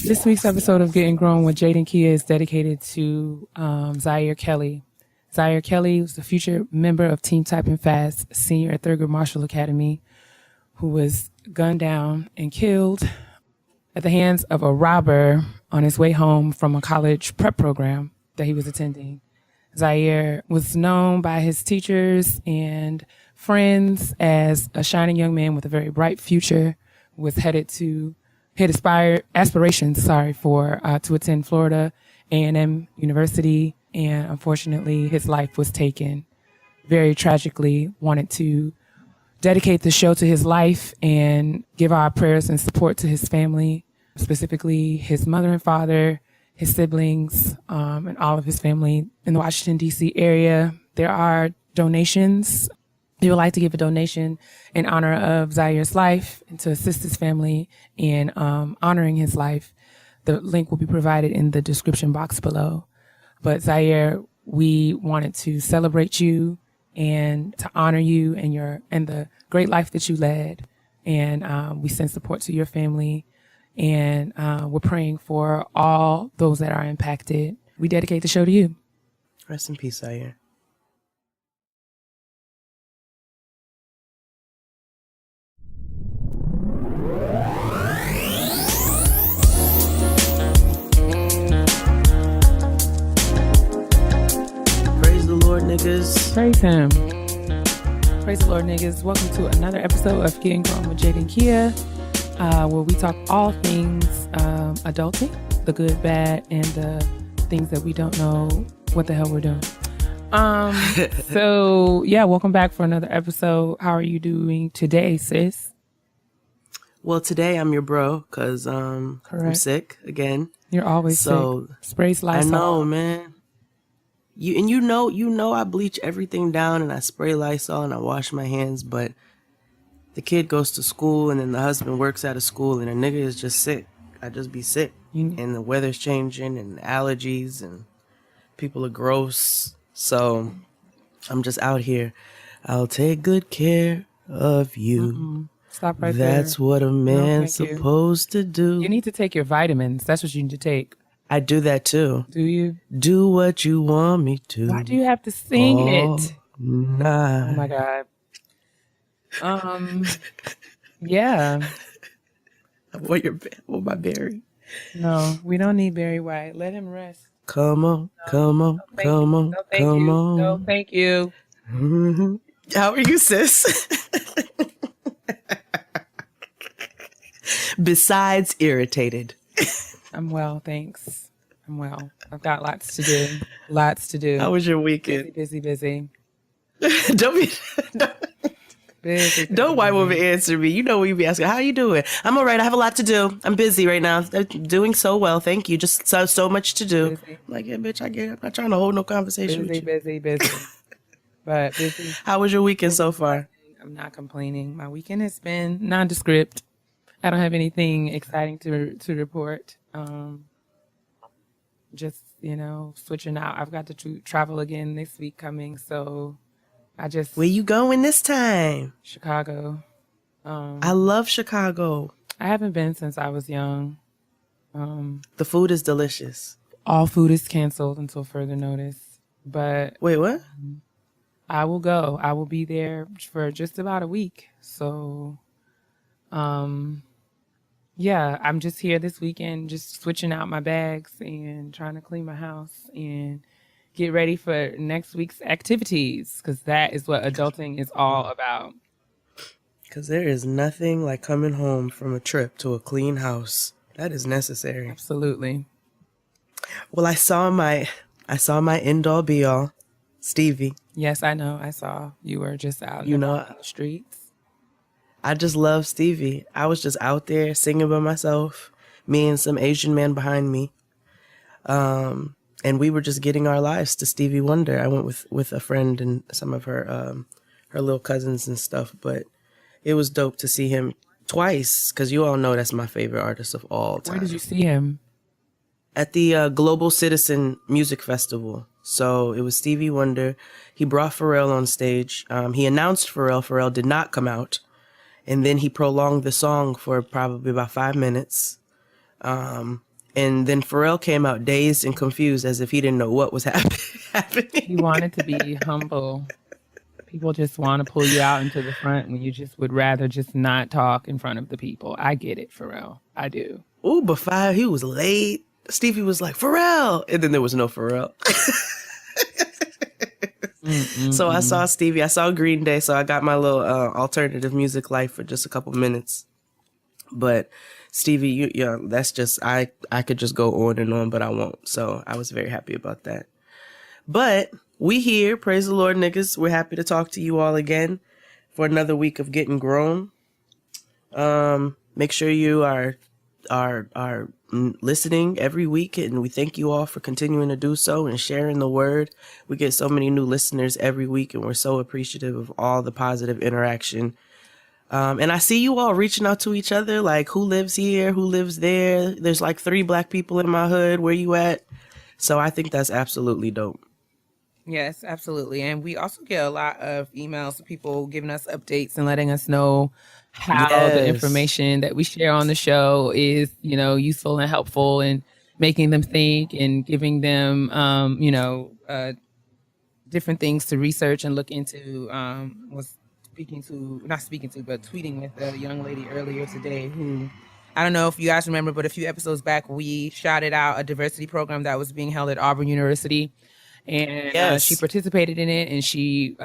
This week's episode of Getting Grown with Jade and Keia is dedicated to Zaire Kelly. Zaire Kelly was the future member of Team Type and Fast, senior at Thurgood Marshall Academy, who was gunned down and killed at the hands of a robber on his way home from a college prep program that he was attending. Zaire was known by his teachers and friends as a shining young man with a very bright future, was aspirations for to attend Florida A&M University, and unfortunately his life was taken. Very tragically, wanted to dedicate the show to his life and give our prayers and support to his family, specifically his mother and father, his siblings, and all of his family in the Washington, D.C. area. There are donations. If you would like to give a donation in honor of Zaire's life and to assist his family in honoring his life, the link will be provided in the description box below. But Zaire, we wanted to celebrate you and to honor you and the great life that you led. And we send support to your family. And we're praying for all those that are impacted. We dedicate the show to you. Rest in peace, Zaire. Praise the Lord, niggas. Praise him. Praise the Lord, niggas. Welcome to another episode of Getting Grown with Jade and Keia, where we talk all things adulting, the good, bad, and the things that we don't know what the hell we're doing. So yeah, welcome back for another episode. How are you doing today, sis? Well, today I'm your bro because I'm sick again. You're always sick. Sprays Lysol. I know, man. You know I bleach everything down and I spray Lysol and I wash my hands, but the kid goes to school and then the husband works out of school and a nigga is just sick. I just be sick. And the weather's changing and allergies and people are gross. So I'm just out here. I'll take good care of you. Stop right there. That's what a man's supposed to do. You need to take your vitamins. That's what you need to take. I do that too. Do you? Do what you want me to. Why do you have to sing it? Nah. Oh my God. Yeah. I want my berry. No, we don't need Barry White. Let him rest. Come on. No, thank you. How are you, sis? Besides irritated. I'm well, thanks. I'm well. I've got lots to do. How was your weekend? Busy. Don't white woman answer me. You know when you be asking, how you doing? I'm all right. I have a lot to do. I'm busy right now. I'm doing so well. Thank you. Just so much to do. Busy. I'm like, yeah, bitch, I get it. I'm not trying to hold no conversation with you. Busy. But busy. How was your weekend so far? I'm not complaining. My weekend has been nondescript. I don't have anything exciting to report. Just, switching out. I've got to travel again this week coming, so Where you going this time? Chicago. I love Chicago. I haven't been since I was young. The food is delicious. All food is canceled until further notice. But wait, what? I will go. I will be there for just about a week. So, yeah, I'm just here this weekend, just switching out my bags and trying to clean my house and get ready for next week's activities, because that is what adulting is all about. Because there is nothing like coming home from a trip to a clean house. That is necessary. Absolutely. Well, I saw my end all be all, Stevie. Yes, I know. I saw you were just out on the streets. I just love Stevie. I was just out there singing by myself, me and some Asian man behind me. And we were just getting our lives to Stevie Wonder. I went with a friend and some of her little cousins and stuff, but it was dope to see him twice, because you all know that's my favorite artist of all time. Where did you see him? At the Global Citizen Music Festival. So it was Stevie Wonder. He brought Pharrell on stage. He announced Pharrell. Pharrell did not come out. And then he prolonged the song for probably about 5 minutes. And then Pharrell came out dazed and confused as if he didn't know what was happening. He wanted to be humble. People just want to pull you out into the front when you just would rather just not talk in front of the people. I get it, Pharrell. I do. Ooh, but he was late. Stevie was like, Pharrell. And then there was no Pharrell. So I saw Stevie. I saw Green Day. So I got my little alternative music life for just a couple minutes. But Stevie, that's just, I could just go on and on, but I won't. So I was very happy about that. But we here, praise the Lord, niggas. We're happy to talk to you all again for another week of Getting Grown. Make sure you are listening every week, and we thank you all for continuing to do so and sharing the word. We get so many new listeners every week, and we're so appreciative of all the positive interaction. And I see you all reaching out to each other, like who lives here, who lives there. There's like 3 Black people in my hood. Where you at? So I think that's absolutely dope. Yes, absolutely. And we also get a lot of emails of people giving us updates and letting us know how the information that we share on the show is, useful and helpful, and making them think and giving them, different things to research and look into. Was tweeting with a young lady earlier today who, I don't know if you guys remember, but a few episodes back, we shouted out a diversity program that was being held at Auburn University. And she participated in it, and she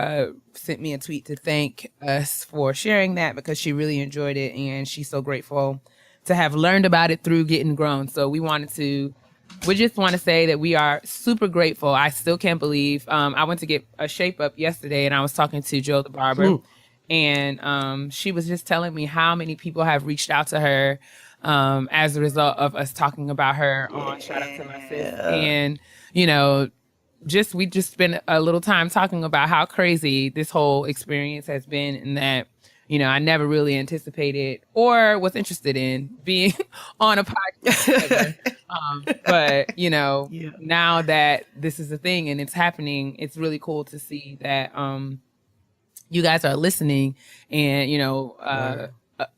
sent me a tweet to thank us for sharing that, because she really enjoyed it, and she's so grateful to have learned about it through Getting Grown. So we just want to say that we are super grateful. I still can't believe I went to get a shape up yesterday, and I was talking to Joe the barber, and she was just telling me how many people have reached out to her as a result of us talking about her on Shout Out to My Sis. And we just spent a little time talking about how crazy this whole experience has been, and that, I never really anticipated or was interested in being on a podcast. But, now that this is a thing and it's happening, it's really cool to see that you guys are listening and,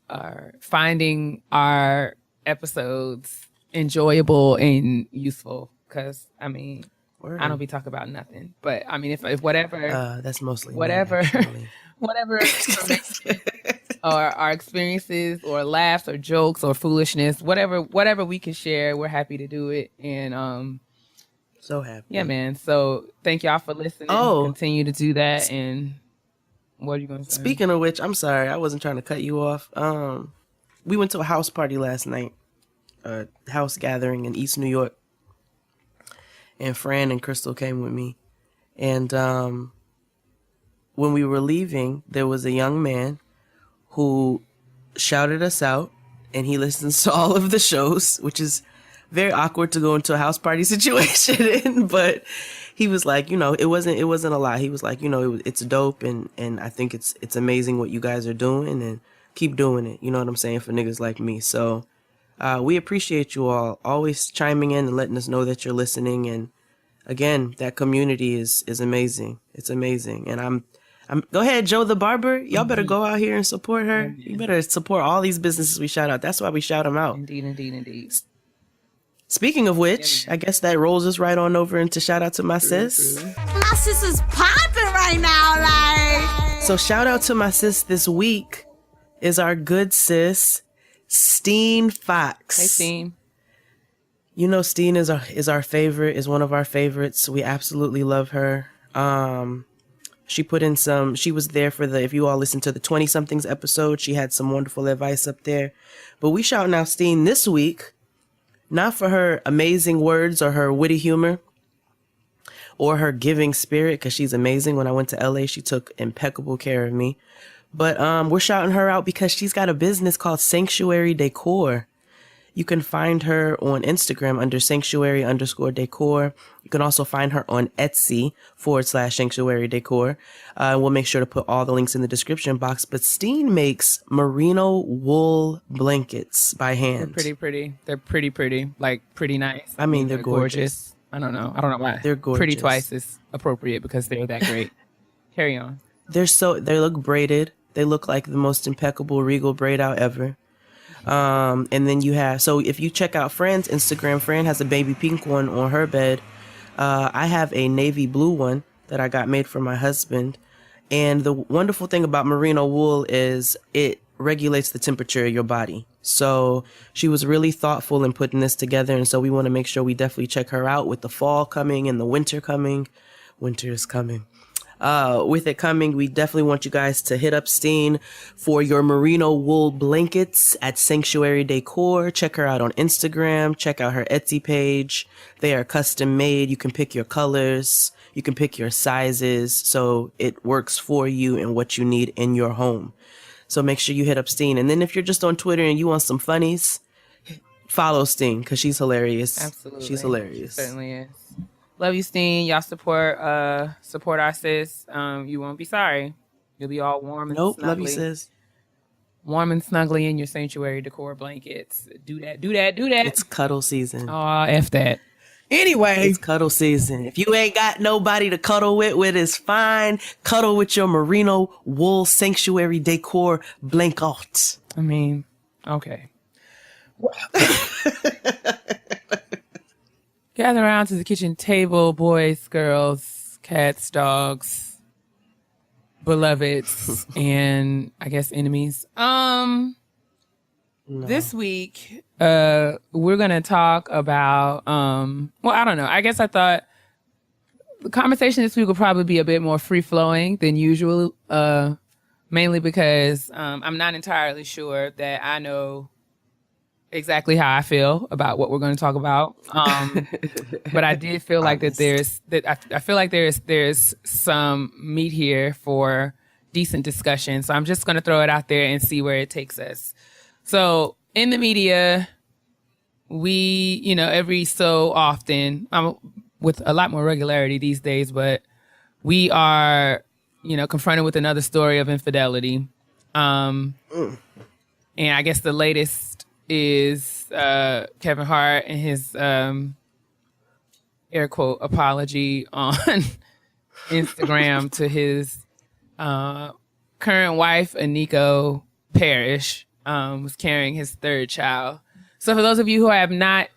are finding our episodes enjoyable and useful. Because, I don't be talking about nothing, but if whatever, that's mostly whatever, whatever information or our experiences or laughs or jokes or foolishness, whatever we can share, we're happy to do it. And so happy. Yeah, man. So thank y'all for listening. Continue to do that. And what are you going to say? Speaking of which, I'm sorry, I wasn't trying to cut you off. We went to a house party last night, a house gathering in East New York. And Fran and Crystal came with me. And when we were leaving, there was a young man who shouted us out, and he listens to all of the shows, which is very awkward to go into a house party situation in. But he was like, it wasn't a lie. He was like, it's dope, and I think it's amazing what you guys are doing, and keep doing it. You know what I'm saying? For niggas like me. So we appreciate you all always chiming in and letting us know that you're listening. And again, that community is amazing. It's amazing. And I'm go ahead, Joe the barber. Y'all better go out here and support her. You better support all these businesses we shout out. That's why we shout them out. Indeed. Speaking of which, I guess that rolls us right on over into shout out to my sis. My sis is popping right now, So shout out to my sis this week is our good sis, Steen Fox. Hey, Steen. Steen is our favorite, is one of our favorites. We absolutely love her. She was there for if you all listen to the 20-somethings episode, she had some wonderful advice up there. But we shouting out Steen this week, not for her amazing words or her witty humor or her giving spirit, because she's amazing. When I went to LA, she took impeccable care of me. But we're shouting her out because she's got a business called Sanctuary Decor. You can find her on Instagram under sanctuary_decor. You can also find her on Etsy /sanctuary decor. We'll make sure to put all the links in the description box. But Steen makes merino wool blankets by hand. They're pretty. They're pretty. Like, pretty nice. They're gorgeous. I don't know why. They're gorgeous. Pretty twice is appropriate because they're that great. Carry on. They look braided. They look like the most impeccable regal braid out ever. And then you have, so if you check out Fran's Instagram, Fran has a baby pink one on her bed. I have a navy blue one that I got made for my husband. And the wonderful thing about merino wool is it regulates the temperature of your body. So she was really thoughtful in putting this together. And so we want to make sure we definitely check her out with the fall coming and the winter coming. Winter is coming. With it coming, we definitely want you guys to hit up Steen for your merino wool blankets at Sanctuary Decor. Check her out on Instagram. Check out her Etsy page. They are custom made. You can pick your colors. You can pick your sizes. So it works for you and what you need in your home. So make sure you hit up Steen. And then if you're just on Twitter and you want some funnies, follow Steen because she's hilarious. Absolutely. She's hilarious. She certainly is. Love you, Steen. Y'all support our sis. You won't be sorry. You'll be all warm and Nope, snuggly. love you, sis. Warm and snuggly in your Sanctuary Decor blankets. Do that. It's cuddle season. Oh, F that. Anyway. It's cuddle season. If you ain't got nobody to cuddle with is fine. Cuddle with your merino wool Sanctuary Decor blanket. I mean, okay. Gather around to the kitchen table, boys, girls, cats, dogs, beloveds, and I guess enemies. No. This week, we're gonna talk about well, I don't know. I guess I thought the conversation this week will probably be a bit more free flowing than usual. Mainly because I'm not entirely sure that I know exactly how I feel about what we're going to talk about. But I did feel like I feel like there's some meat here for decent discussion. So I'm just going to throw it out there and see where it takes us. So in the media, we, every so often, with a lot more regularity these days, but we are, confronted with another story of infidelity. And I guess the latest is Kevin Hart and his air quote apology on Instagram to his current wife, Aniko Parrish, was carrying his third child. So for those of you who have not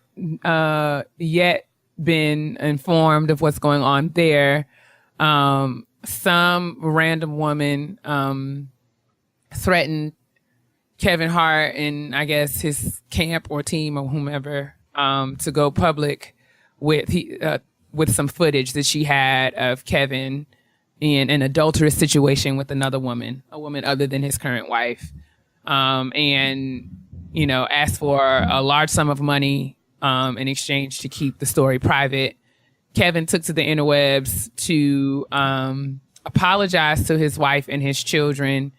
yet been informed of what's going on there, some random woman threatened Kevin Hart and I guess his camp or team or whomever to go public with some footage that she had of Kevin in an adulterous situation with another woman, a woman other than his current wife, and asked for a large sum of money in exchange to keep the story private. Kevin took to the interwebs to apologize to his wife and his children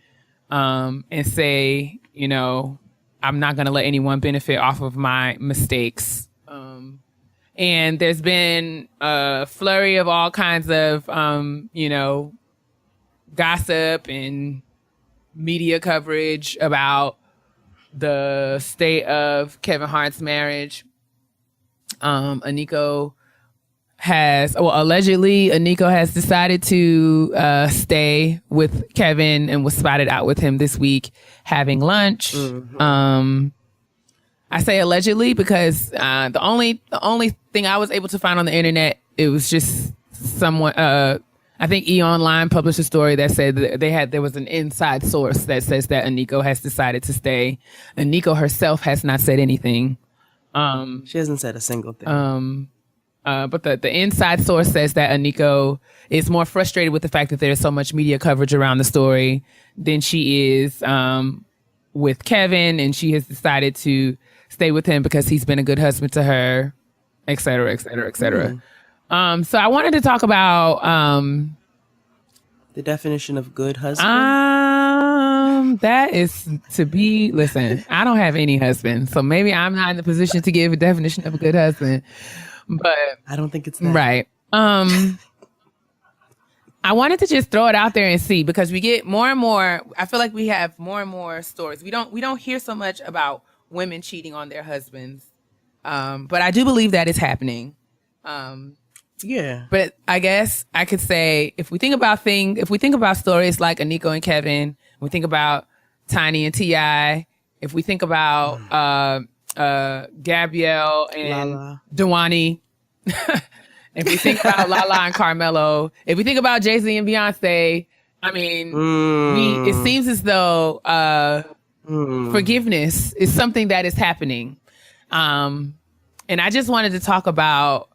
and say, I'm not going to let anyone benefit off of my mistakes. And there's been a flurry of all kinds of, gossip and media coverage about the state of Kevin Hart's marriage. Allegedly, Aniko has decided to stay with Kevin and was spotted out with him this week having lunch. Mm-hmm. I say allegedly because the only thing I was able to find on the internet, it was just someone. I think E-Online published a story that said that there was an inside source that says that Aniko has decided to stay. Aniko herself has not said anything. She hasn't said a single thing. But the inside source says that Aniko is more frustrated with the fact that there's so much media coverage around the story than she is with Kevin, and she has decided to stay with him because he's been a good husband to her, et cetera, et cetera, et cetera. So I wanted to talk about the definition of good husband. That is to be, listen, I don't have any husband, so maybe I'm not in the position to give a definition of a good husband. But I don't think it's that. Right. I wanted to just throw it out there and see, because we get more and more, I feel like we have more and more stories. We don't hear so much about women cheating on their husbands. But I do believe that is happening. Yeah. But I guess I could say if we think about stories like Aniko and Kevin, we think about Tiny and T.I. if we think about Gabrielle and Lala. Dewani, if we think about Lala and Carmelo, if we think about Jay-Z and Beyonce, I mean, it seems as though forgiveness is something that is happening. And I just wanted to talk about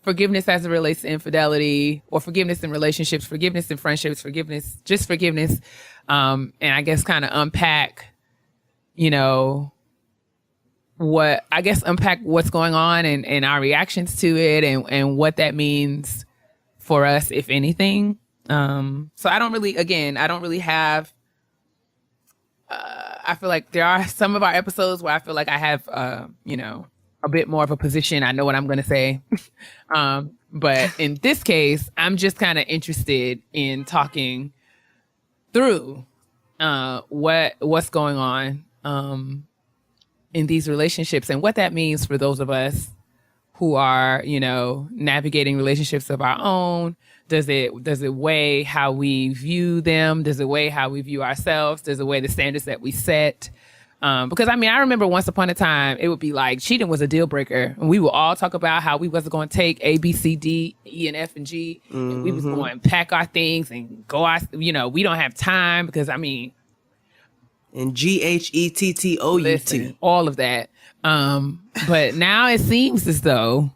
forgiveness as it relates to infidelity, or forgiveness in relationships, forgiveness in friendships, forgiveness, just forgiveness. And I guess kind of unpack, unpack what's going on and our reactions to it, and what that means for us, if anything. So I don't really have, I feel like there are some of our episodes where I feel like I have, a bit more of a position. I know what I'm going to say. But in this case, I'm just kind of interested in talking through what's going on in these relationships, and what that means for those of us who are, navigating relationships of our own. Does it weigh how we view them? Does it weigh how we view ourselves? Does it weigh the standards that we set? Because I remember once upon a time, it would be like cheating was a deal breaker. And we would all talk about how we wasn't going to take A, B, C, D, E, and F, and G. And we was going to pack our things and go out, we don't have time because and GHETTOUT. Listen, all of that. But now it seems as though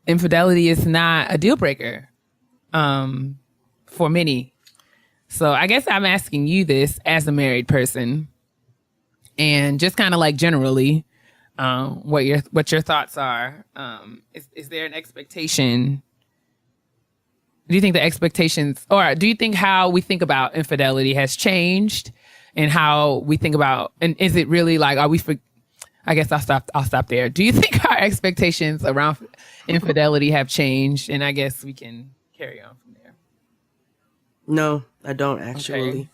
infidelity is not a deal breaker for many. So I guess I'm asking you this as a married person, and just kind of like generally, what your thoughts are. Is there an expectation? Do you think the expectations, or do you think how we think about infidelity has changed, and how we think about, and is it really like, I guess I'll stop there. Do you think our expectations around infidelity have changed? And I guess we can carry on from there. No, I don't actually.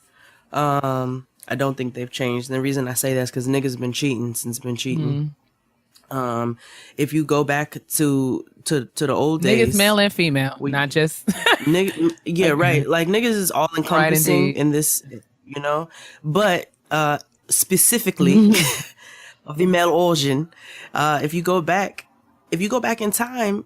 Okay. I don't think they've changed. And the reason I say that is because niggas been cheating since been cheating. If you go back to the old days, niggas male and female, not just yeah, right. Like niggas is all encompassing in this, but specifically of the male origin. If you go back in time,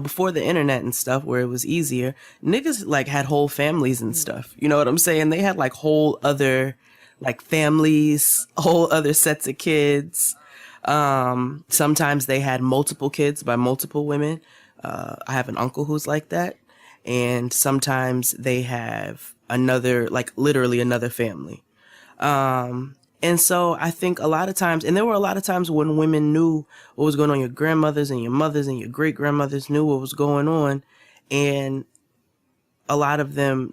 before the internet and stuff, where it was easier, niggas like had whole families and stuff. You know what I'm saying? They had like whole other like families, whole other sets of kids. Sometimes they had multiple kids by multiple women. I have an uncle who's like that. And sometimes they have another, like literally another family. And so I think a lot of times, and there were a lot of times when women knew what was going on, your grandmothers and your mothers and your great grandmothers knew what was going on. And a lot of them,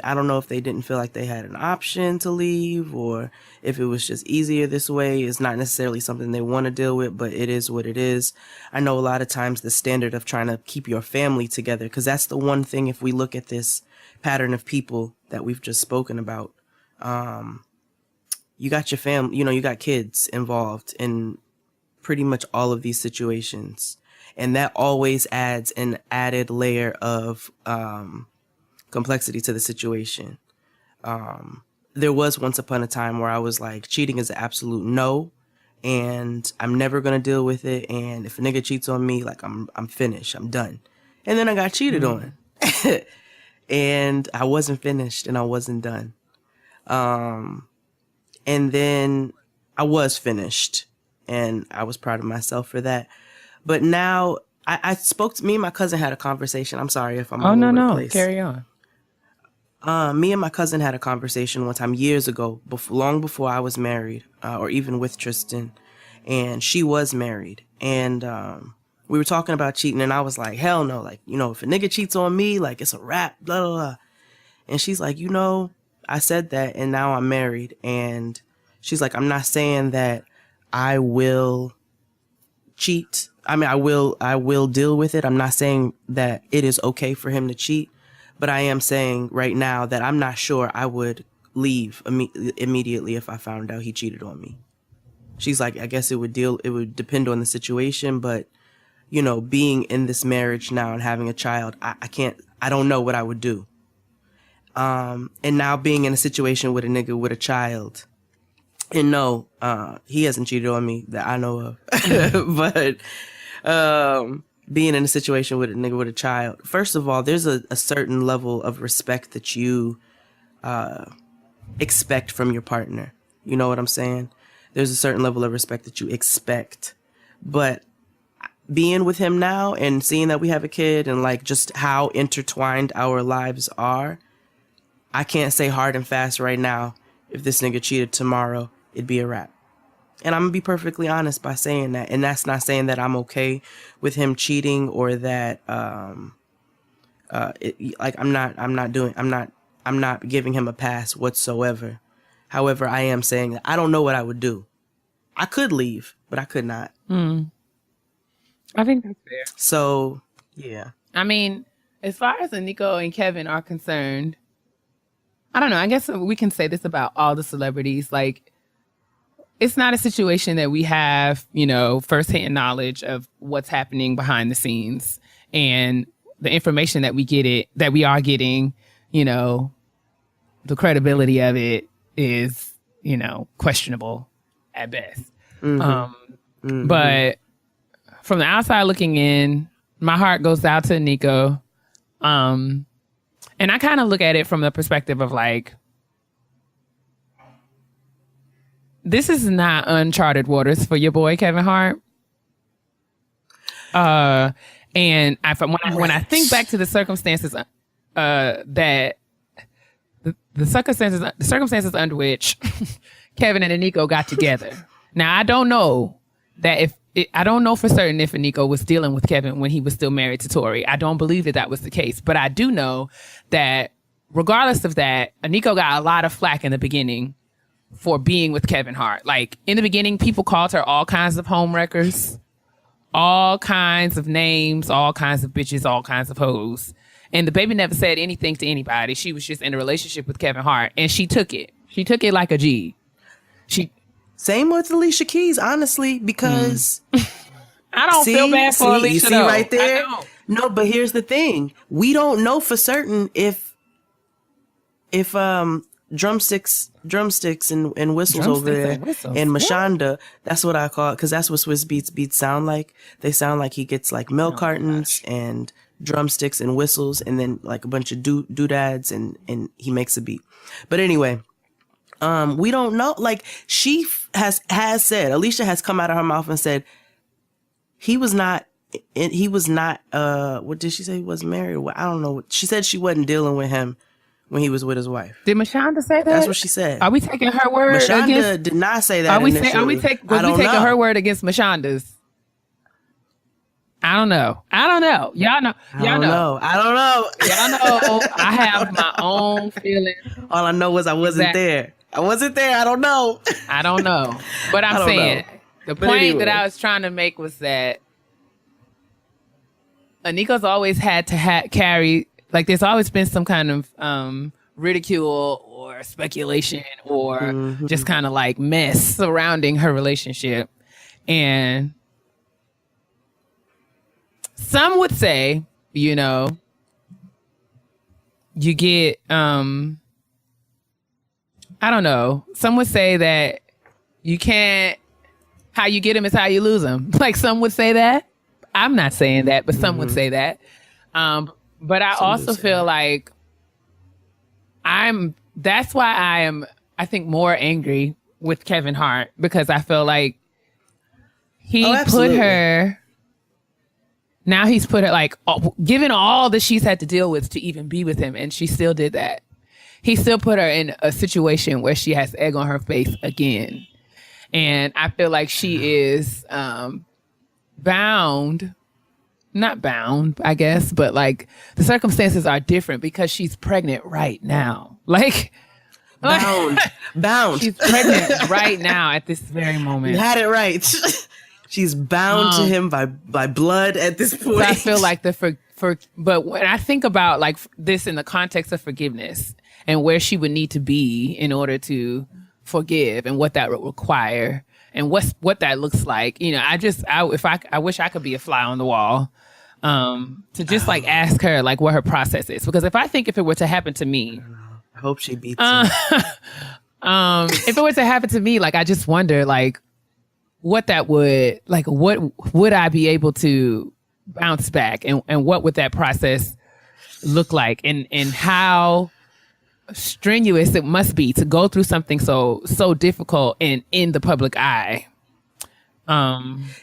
I don't know if they didn't feel like they had an option to leave, or if it was just easier this way. It's not necessarily something they want to deal with, but it is what it is. I know a lot of times the standard of trying to keep your family together, because that's the one thing, if we look at this pattern of people that we've just spoken about, you got your family, you got kids involved in pretty much all of these situations. And that always adds an added layer of complexity to the situation. There was once upon a time where I was like, cheating is an absolute no, and I'm never going to deal with it. And if a nigga cheats on me, like I'm finished, I'm done. And then I got cheated on and I wasn't finished and I wasn't done. And then I was finished, and I was proud of myself for that. But now me and my cousin had a conversation. I'm sorry if I'm all over the place. Carry on. Me and my cousin had a conversation one time years ago, long before I was married, or even with Tristan, and she was married. And we were talking about cheating, and I was like, hell no. Like, if a nigga cheats on me, like it's a wrap, blah, blah, blah. And she's like, I said that, and now I'm married. And she's like, I'm not saying that I will cheat. I mean, I will deal with it. I'm not saying that it is okay for him to cheat, but I am saying right now that I'm not sure I would leave immediately if I found out he cheated on me. She's like, I guess it would depend on the situation, but being in this marriage now and having a child, I don't know what I would do. And now being in a situation with a nigga with a child. And no, he hasn't cheated on me that I know of. But being in a situation with a nigga with a child, first of all, there's a certain level of respect that you expect from your partner. You know what I'm saying? There's a certain level of respect that you expect. But being with him now and seeing that we have a kid and like just how intertwined our lives are, I can't say hard and fast right now, if this nigga cheated tomorrow, it'd be a wrap. And I'm gonna be perfectly honest by saying that. And that's not saying that I'm okay with him cheating or that I'm not giving him a pass whatsoever. However, I am saying that I don't know what I would do. I could leave, but I could not. I think that's fair. So, yeah. I mean, as far as Nico and Kevin are concerned, I don't know. I guess we can say this about all the celebrities. Like, it's not a situation that we have, you know, firsthand knowledge of what's happening behind the scenes, and the information that we are getting, you know, the credibility of it is, you know, questionable at best. But from the outside looking in, my heart goes out to Nico. And I kind of look at it from the perspective of like, this is not uncharted waters for your boy Kevin Hart. And when I think back to the circumstances that the circumstances under which Kevin and Nico got together. Now I don't know I don't know for certain if Nico was dealing with Kevin when he was still married to Tori. I don't believe that was the case, but I do know that regardless of that, Nico got a lot of flack in the beginning for being with Kevin Hart. Like in the beginning, people called her all kinds of homewreckers, all kinds of names, all kinds of bitches, all kinds of hoes. And the baby never said anything to anybody. She was just in a relationship with Kevin Hart, and she took it. She took it like a G. Same with Alicia Keys, honestly, because I don't feel bad for Alicia. You see though. right there? No, but here's the thing: we don't know for certain if drumsticks and whistles over there and Mashonda. That's what I call it, because that's what Swiss beats sound like. They sound like he gets like milk cartons and drumsticks and whistles, and then like a bunch of doodads, and he makes a beat. But anyway. We don't know. Like she has said, Alicia has come out of her mouth and said he was not. What did she say? He wasn't married. Well, I don't know. She said she wasn't dealing with him when he was with his wife. Did Mashonda say that? That's what she said. Are we taking her word? Mashonda did not say that. Are we taking her word against Mashonda's? I don't know. Y'all know. I don't know. Y'all know. I have my own feelings. All I know is I wasn't there. I wasn't there. I don't know. But I'm saying the point that I was trying to make was that Nico's always had to carry, like there's always been some kind of ridicule or speculation or just kind of like mess surrounding her relationship. And some would say, you know, you get, I don't know. Some would say that you can't, how you get him is how you lose him. Like some would say that. I'm not saying that, but some would say that. But I also feel like that's why I think more angry with Kevin Hart, because I feel like he's put her like, given all that she's had to deal with to even be with him, and she still did that. He still put her in a situation where she has egg on her face again. And I feel like she is not bound, I guess, but like the circumstances are different because she's pregnant right now. Like, bound. She's pregnant right now at this very moment. You had it right. She's bound to him by blood at this point. So I feel like but when I think about like this in the context of forgiveness and where she would need to be in order to forgive and what that would require and what that looks like, you know, I wish I could be a fly on the wall, to just like ask her like what her process is. Because if it were to happen to me, I hope she beats him. If it were to happen to me, like, I just wonder, like, what would I be able to bounce back, and what would that process look like, and how strenuous it must be to go through something so difficult and in the public eye.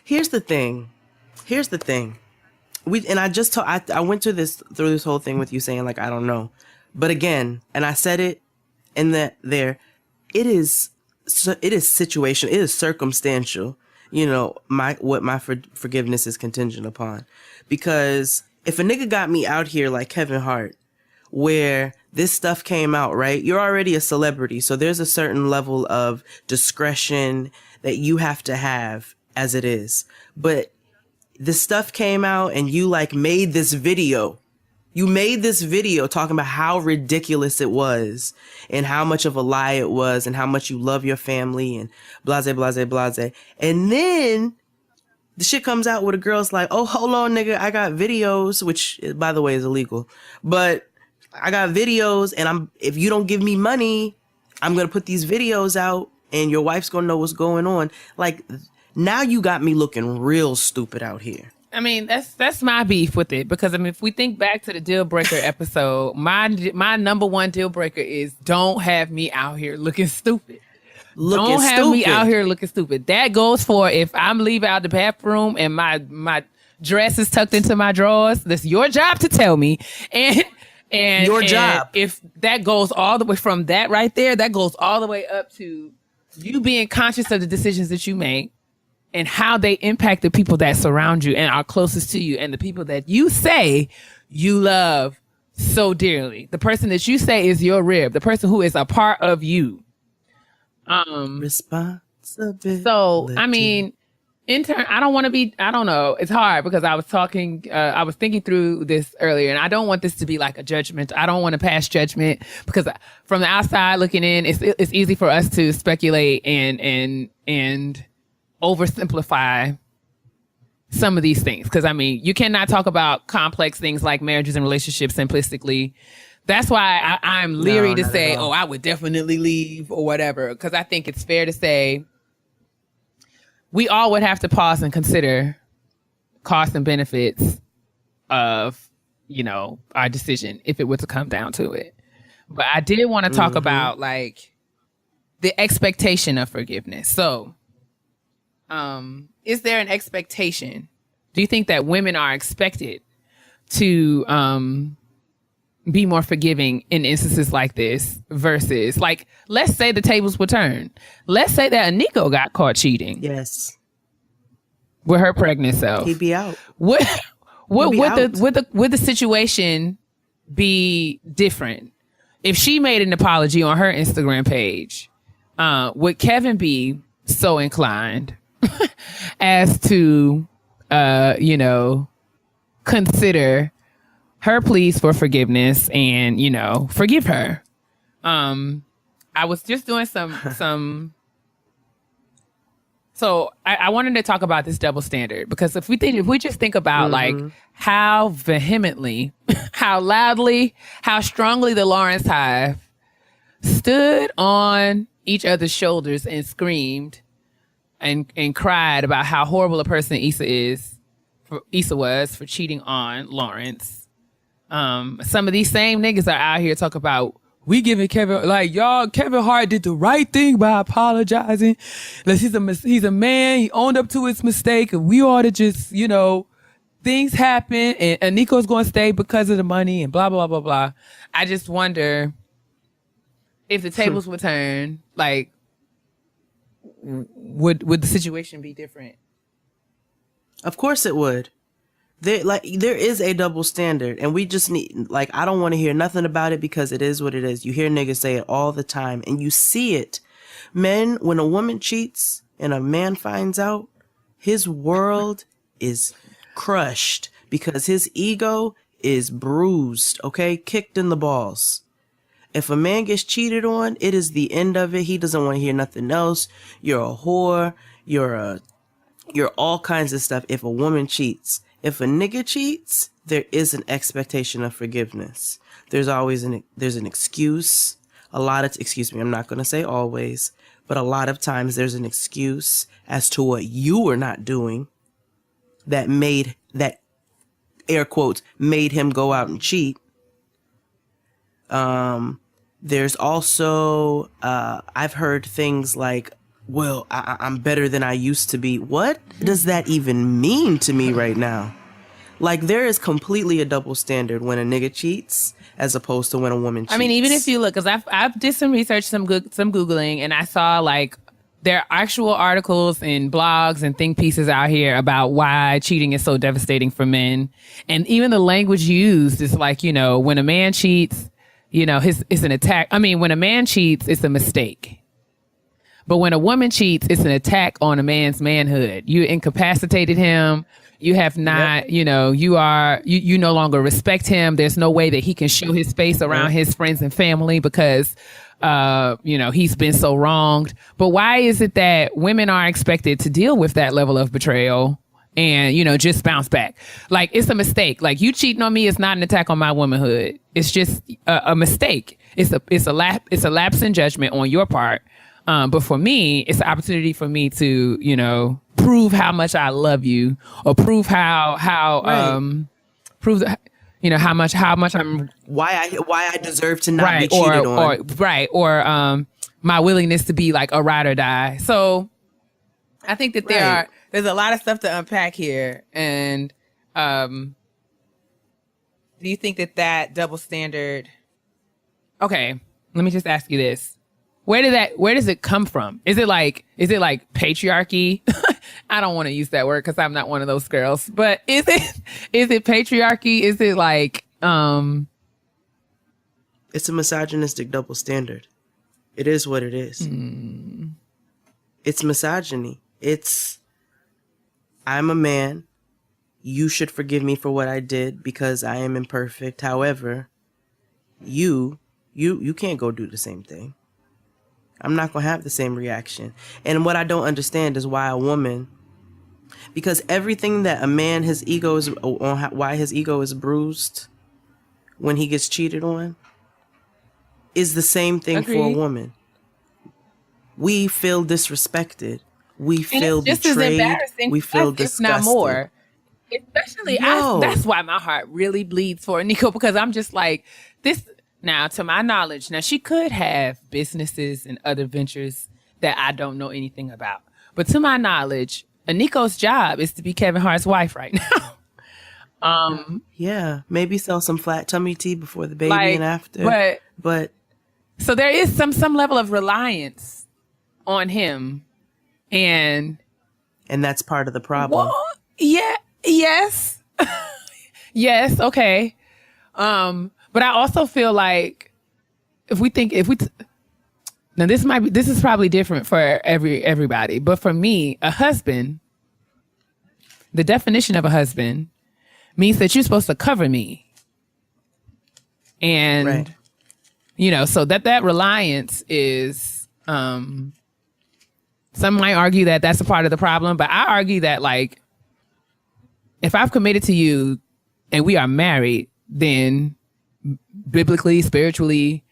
Here's the thing. I went through this whole thing with you saying, like, I don't know. But again, and I said it in it is situation. It is circumstantial. You know, what my forgiveness is contingent upon. Because if a nigga got me out here like Kevin Hart, where this stuff came out, right? You're already a celebrity. So there's a certain level of discretion that you have to have as it is. But this stuff came out and you like made this video. You made this video talking about how ridiculous it was and how much of a lie it was and how much you love your family and blase, blase, blase. And then the shit comes out where the girl's like, oh, hold on, nigga. I got videos, which, by the way, is illegal. But I got videos, and if you don't give me money, I'm going to put these videos out and your wife's going to know what's going on. Like, now you got me looking real stupid out here. I mean, that's my beef with it, because I mean, if we think back to the deal breaker episode, my number one deal breaker is don't have me out here looking stupid. Don't have me out here looking stupid. That goes for if I'm leaving out the bathroom and my dress is tucked into my drawers. That's your job to tell me. And your job. If that goes all the way from that right there, that goes all the way up to you being conscious of the decisions that you make and how they impact the people that surround you and are closest to you and the people that you say you love so dearly. The person that you say is your rib, the person who is a part of you. Responsibility. So, I mean, I don't know. It's hard because I was thinking through this earlier, and I don't want this to be like a judgment. I don't want to pass judgment, because from the outside looking in, it's easy for us to speculate and oversimplify some of these things. Because I mean, you cannot talk about complex things like marriages and relationships simplistically. That's why I'm leery to say, oh, I would definitely leave or whatever. Because I think it's fair to say we all would have to pause and consider costs and benefits of, you know, our decision if it were to come down to it. But I did want to talk about like the expectation of forgiveness. So, is there an expectation? Do you think that women are expected to be more forgiving in instances like this versus, like, let's say the tables were turned. Let's say that Aniko got caught cheating. Yes. With her pregnant self. He'd be out. Would the situation be different? If she made an apology on her Instagram page, would Kevin be so inclined as to, you know, consider her pleas for forgiveness and, you know, forgive her? I was just doing some. So I wanted to talk about this double standard, because if we just think about like how vehemently, how loudly, how strongly the Lawrence Hive stood on each other's shoulders and screamed and cried about how horrible a person Issa was for cheating on Lawrence. Some of these same niggas are out here talking about, we giving Kevin, like, y'all, Kevin Hart did the right thing by apologizing. Like, he's a man. He owned up to his mistake, and we ought to just, you know, things happen, and Nico's going to stay because of the money and blah, blah, blah, blah. I just wonder if the tables were turned, like, would the situation be different? Of course it would. There is a double standard, and we just need, like, I don't want to hear nothing about it because it is what it is. You hear niggas say it all the time, and you see it. Men, when a woman cheats and a man finds out, his world is crushed because his ego is bruised, okay? Kicked in the balls. If a man gets cheated on, it is the end of it. He doesn't want to hear nothing else. You're a whore. You're all kinds of stuff if a woman cheats. If a nigga cheats, there is an expectation of forgiveness. There's always there's an excuse. excuse me, I'm not going to say always, but a lot of times there's an excuse as to what you were not doing that air quotes, made him go out and cheat. There's also, I've heard things like, well, I'm better than I used to be. What does that even mean to me right now? Like, there is completely a double standard when a nigga cheats as opposed to when a woman cheats. I mean, even if you look, because I've did some research, some Googling, and I saw like there are actual articles and blogs and think pieces out here about why cheating is so devastating for men. And even the language used is like, you know, when a man cheats, you know, it's an attack. I mean, when a man cheats, it's a mistake. But when a woman cheats, it's an attack on a man's manhood. You incapacitated him. You have not, you know, you no longer respect him. There's no way that he can show his face around his friends and family because, you know, he's been so wronged. But why is it that women are expected to deal with that level of betrayal and, you know, just bounce back? Like, it's a mistake. Like, you cheating on me is not an attack on my womanhood. It's just a mistake. It's a lapse in judgment on your part. But for me, it's an opportunity for me to, you know, prove how much I love you, or prove prove you know how much I'm why I deserve to not be cheated on, or my willingness to be like a ride or die. So I think that there's a lot of stuff to unpack here, and do you think that double standard? Okay, let me just ask you this. Where does it come from? Is it like patriarchy? I don't want to use that word because I'm not one of those girls. But is it patriarchy? Is it like it's a misogynistic double standard. It is what it is. It's misogyny. It's, I'm a man. You should forgive me for what I did because I am imperfect. However, you can't go do the same thing. I'm not going to have the same reaction. And what I don't understand is why a woman, because everything that a man, why his ego is bruised when he gets cheated on is the same thing for a woman. We feel disrespected. We feel betrayed. We feel disgusted. If not more. Especially, that's why my heart really bleeds for Nico, because I'm just like, this. Now, to my knowledge, she could have businesses and other ventures that I don't know anything about. But to my knowledge, Nico's job is to be Kevin Hart's wife right now. Yeah, maybe sell some flat tummy tea before the baby and after. But so there is some level of reliance on him, and that's part of the problem. Well, yeah, yes, yes, okay. But I also feel like now this is probably different for everybody, but for me, a husband, the definition of a husband means that you're supposed to cover me. And, you know, so that reliance is, some might argue that that's a part of the problem, but I argue that, like, if I've committed to you and we are married, then biblically, spiritually,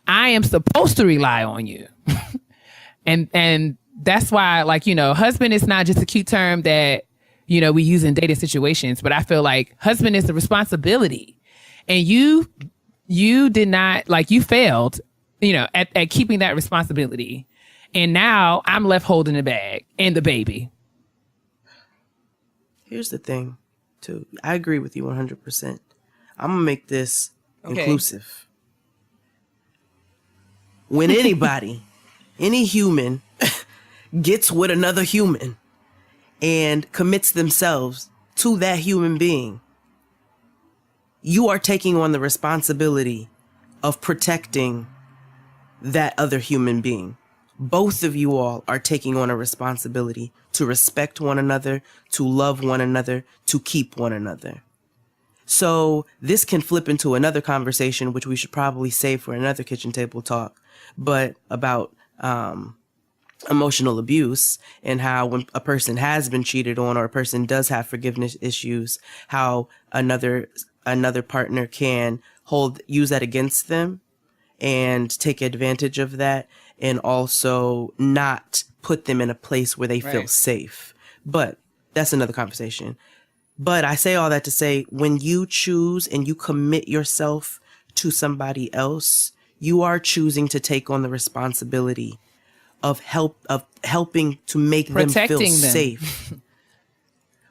I am supposed to rely on you. and that's why, like, you know, husband is not just a cute term that, you know, we use in dating situations, but I feel like husband is the responsibility. And you did not, like, you failed, you know, at keeping that responsibility. And now I'm left holding the bag and the baby. Here's the thing, too. I agree with you 100%. I'm going to make this inclusive. When anybody, any human gets with another human and commits themselves to that human being, you are taking on the responsibility of protecting that other human being. Both of you all are taking on a responsibility to respect one another, to love one another, to keep one another. So this can flip into another conversation, which we should probably save for another kitchen table talk, but about emotional abuse and how when a person has been cheated on or a person does have forgiveness issues, how another partner can use that against them and take advantage of that, and also not put them in a place where they feel safe. But that's another conversation. But I say all that to say, when you choose and you commit yourself to somebody else, you are choosing to take on the responsibility of helping to make them feel safe.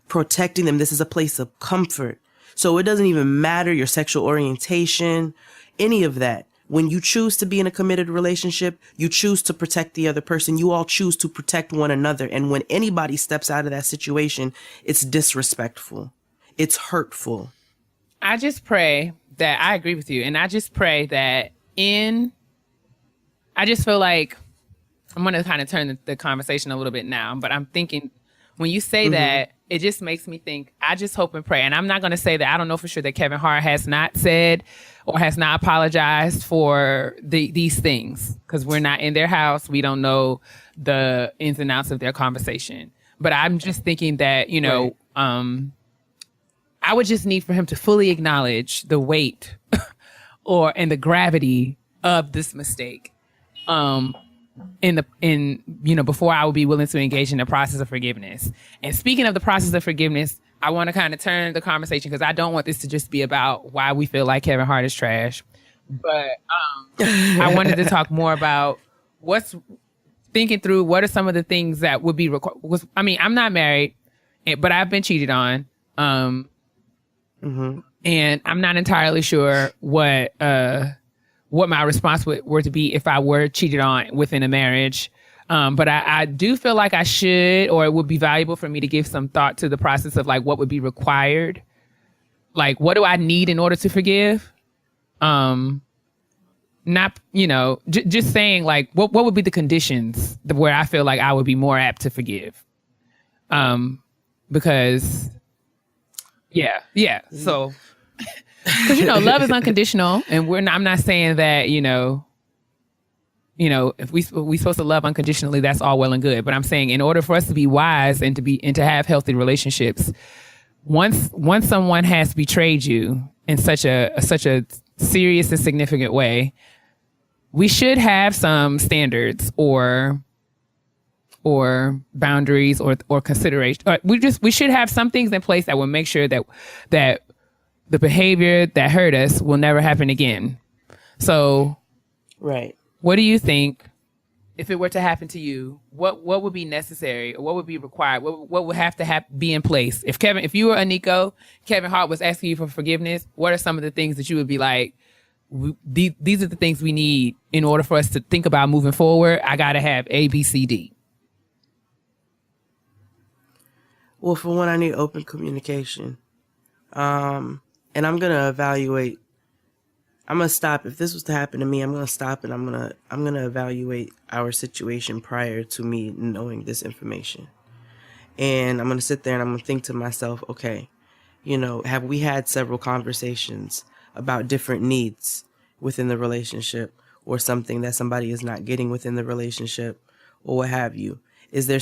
Protecting them. This is a place of comfort. So it doesn't even matter your sexual orientation, any of that. When you choose to be in a committed relationship, you choose to protect the other person. You all choose to protect one another. And when anybody steps out of that situation, it's disrespectful. It's hurtful. I just pray that I agree with you. And I just pray that I just feel like I'm going to kind of turn the conversation a little bit now, but I'm thinking when you say that, it just makes me think, I just hope and pray. And I'm not going to say that I don't know for sure that Kevin Hart has not said or has not apologized for these things, because we're not in their house. We don't know the ins and outs of their conversation. But I'm just thinking that, you know, I would just need for him to fully acknowledge the weight and the gravity of this mistake. Before I would be willing to engage in the process of forgiveness. And speaking of the process of forgiveness, I want to kind of turn the conversation, because I don't want this to just be about why we feel like Kevin Hart is trash. But I wanted to talk more about thinking through what are some of the things that would be required. I mean, I'm not married, but I've been cheated on. And I'm not entirely sure what my response were to be if I were cheated on within a marriage. But I do feel like I should, or it would be valuable for me to give some thought to the process of like what would be required. Like, what do I need in order to forgive? Not, just saying like, what would be the conditions where I feel like I would be more apt to forgive? Because so, because love is unconditional, and I'm not saying that if we supposed to love unconditionally, that's all well and good. But I'm saying in order for us to be wise and to have healthy relationships, once someone has betrayed you in such a serious and significant way, we should have some standards or boundaries or consideration. We should have some things in place that will make sure that the behavior that hurt us will never happen again. So, right. What do you think, if it were to happen to you, what would be necessary or what would be required? What would have to be in place? If you were Aniko, Kevin Hart was asking you for forgiveness, what are some of the things that you would be like, these are the things we need in order for us to think about moving forward? I got to have A, B, C, D. Well, for one, I need open communication. And I'm going to evaluate. I'm going to stop. If this was to happen to me, I'm going to stop and I'm going to evaluate our situation prior to me knowing this information. And I'm going to sit there and I'm going to think to myself, okay, have we had several conversations about different needs within the relationship, or something that somebody is not getting within the relationship, or what have you? Is there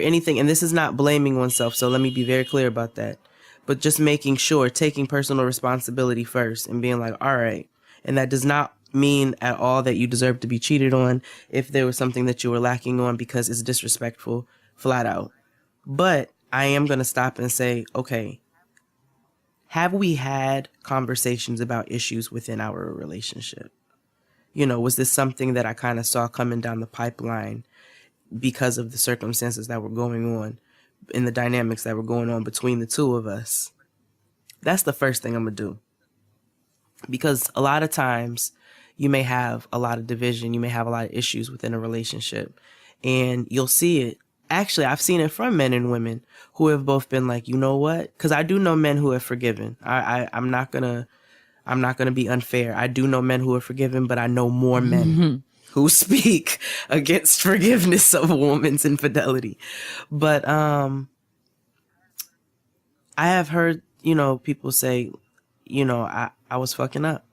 anything, and this is not blaming oneself, so let me be very clear about that, but just making sure, taking personal responsibility first and being like, all right. And that does not mean at all that you deserve to be cheated on if there was something that you were lacking on, because it's disrespectful, flat out. But I am going to stop and say, okay, have we had conversations about issues within our relationship? Was this something that I kind of saw coming down the pipeline because of the circumstances that were going on and the dynamics that were going on between the two of us? That's the first thing I'm going to do. Because a lot of times you may have a lot of division, you may have a lot of issues within a relationship, and you'll see it. Actually, I've seen it from men and women who have both been like, you know what? Because I do know men who have forgiven. I'm not gonna be unfair. I do know men who have forgiven, but I know more men who speak against forgiveness of a woman's infidelity. But I have heard, people say, I was fucking up.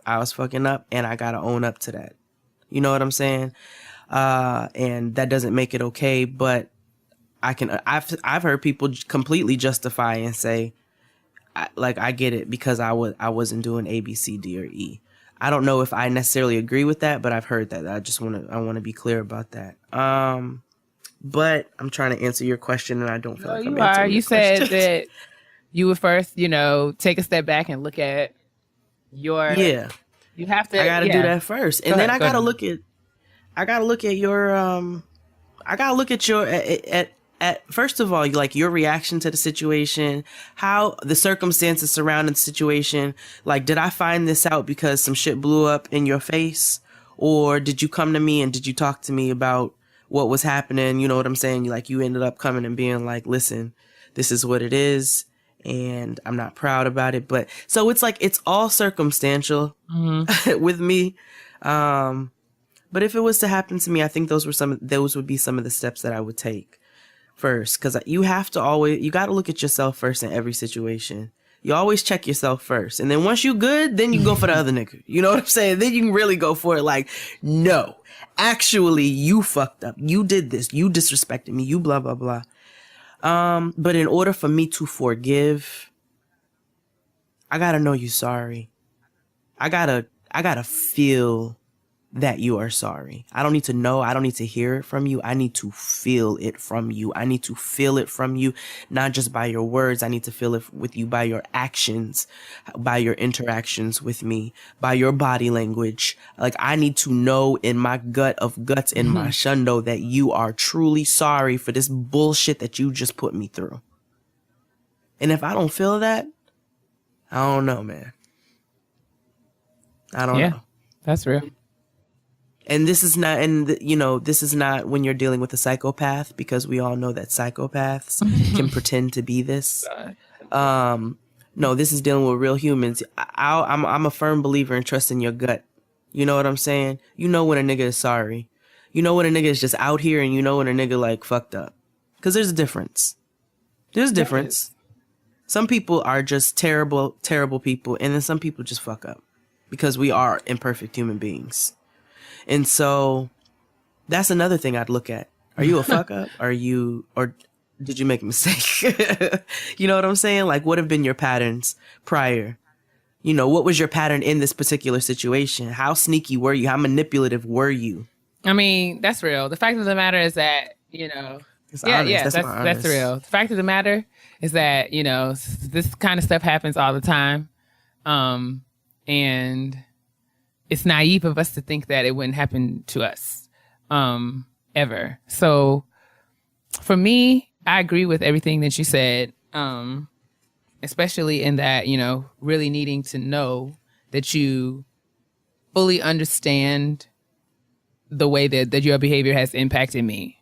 I was fucking up, and I gotta own up to that. You know what I'm saying? And that doesn't make it okay, but I've heard people completely justify and say, I get it, because I wasn't doing A, B, C, D, or E. I don't know if I necessarily agree with that, but I've heard that. I want to be clear about that. But I'm trying to answer your question, and I don't feel like I'm answering You your said question. that you would first, take a step back and look at your. Yeah, You have to. I got to do that first, and then I got to look at. I got to look at your. I got to look at your at first of all, like your reaction to the situation, how the circumstances surrounding the situation. Like, did I find this out because some shit blew up in your face, or did you come to me and did you talk to me about what was happening? You know what I'm saying? Like, you ended up coming and being like, listen, this is what it is, and I'm not proud about it. But so it's like, it's all circumstantial with me. But if it was to happen to me, I think those would be some of the steps that I would take first. Cause you got to look at yourself first in every situation. You always check yourself first. And then once you good, then you go for the other nigga. You know what I'm saying? Then you can really go for it. Like, no, actually you fucked up. You did this. You disrespected me. You blah, blah, blah. But in order for me to forgive, I gotta know you sorry. I gotta feel that you are sorry. I don't need to know. I don't need to hear it from you. I need to feel it from you. I need to feel it from you, not just by your words. I need to feel it with you by your actions, by your interactions with me, by your body language. Like, I need to know in my gut of guts, in my shundo, that you are truly sorry for this bullshit that you just put me through. And if I don't feel that, I don't know, man. I don't know. That's real. And this is not, this is not when you're dealing with a psychopath, because we all know that psychopaths can pretend to be this. No, this is dealing with real humans. I'm a firm believer in trusting your gut. You know what I'm saying? You know when a nigga is sorry. You know when a nigga is just out here, and you know when a nigga like fucked up. Because there's a difference. There's a difference. Some people are just terrible, terrible people, and then some people just fuck up. Because we are imperfect human beings. And so that's another thing I'd look at. Are you a fuck up? Or did you make a mistake? You know what I'm saying? Like, what have been your patterns prior? You know, what was your pattern in this particular situation? How sneaky were you? How manipulative were you? I mean, that's real. The fact of the matter is that, It's honest. That's real. The fact of the matter is that, this kind of stuff happens all the time. And it's naive of us to think that it wouldn't happen to us, ever. So for me, I agree with everything that you said, especially in that, really needing to know that you fully understand the way that your behavior has impacted me.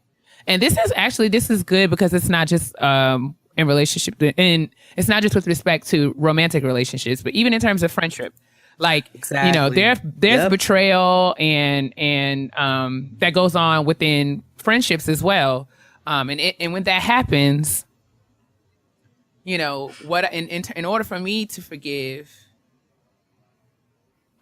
And this is good because it's not just in relationship, and it's not just with respect to romantic relationships, but even in terms of friendship. Like, exactly. There's betrayal and that goes on within friendships as well. And when that happens, what in order for me to forgive,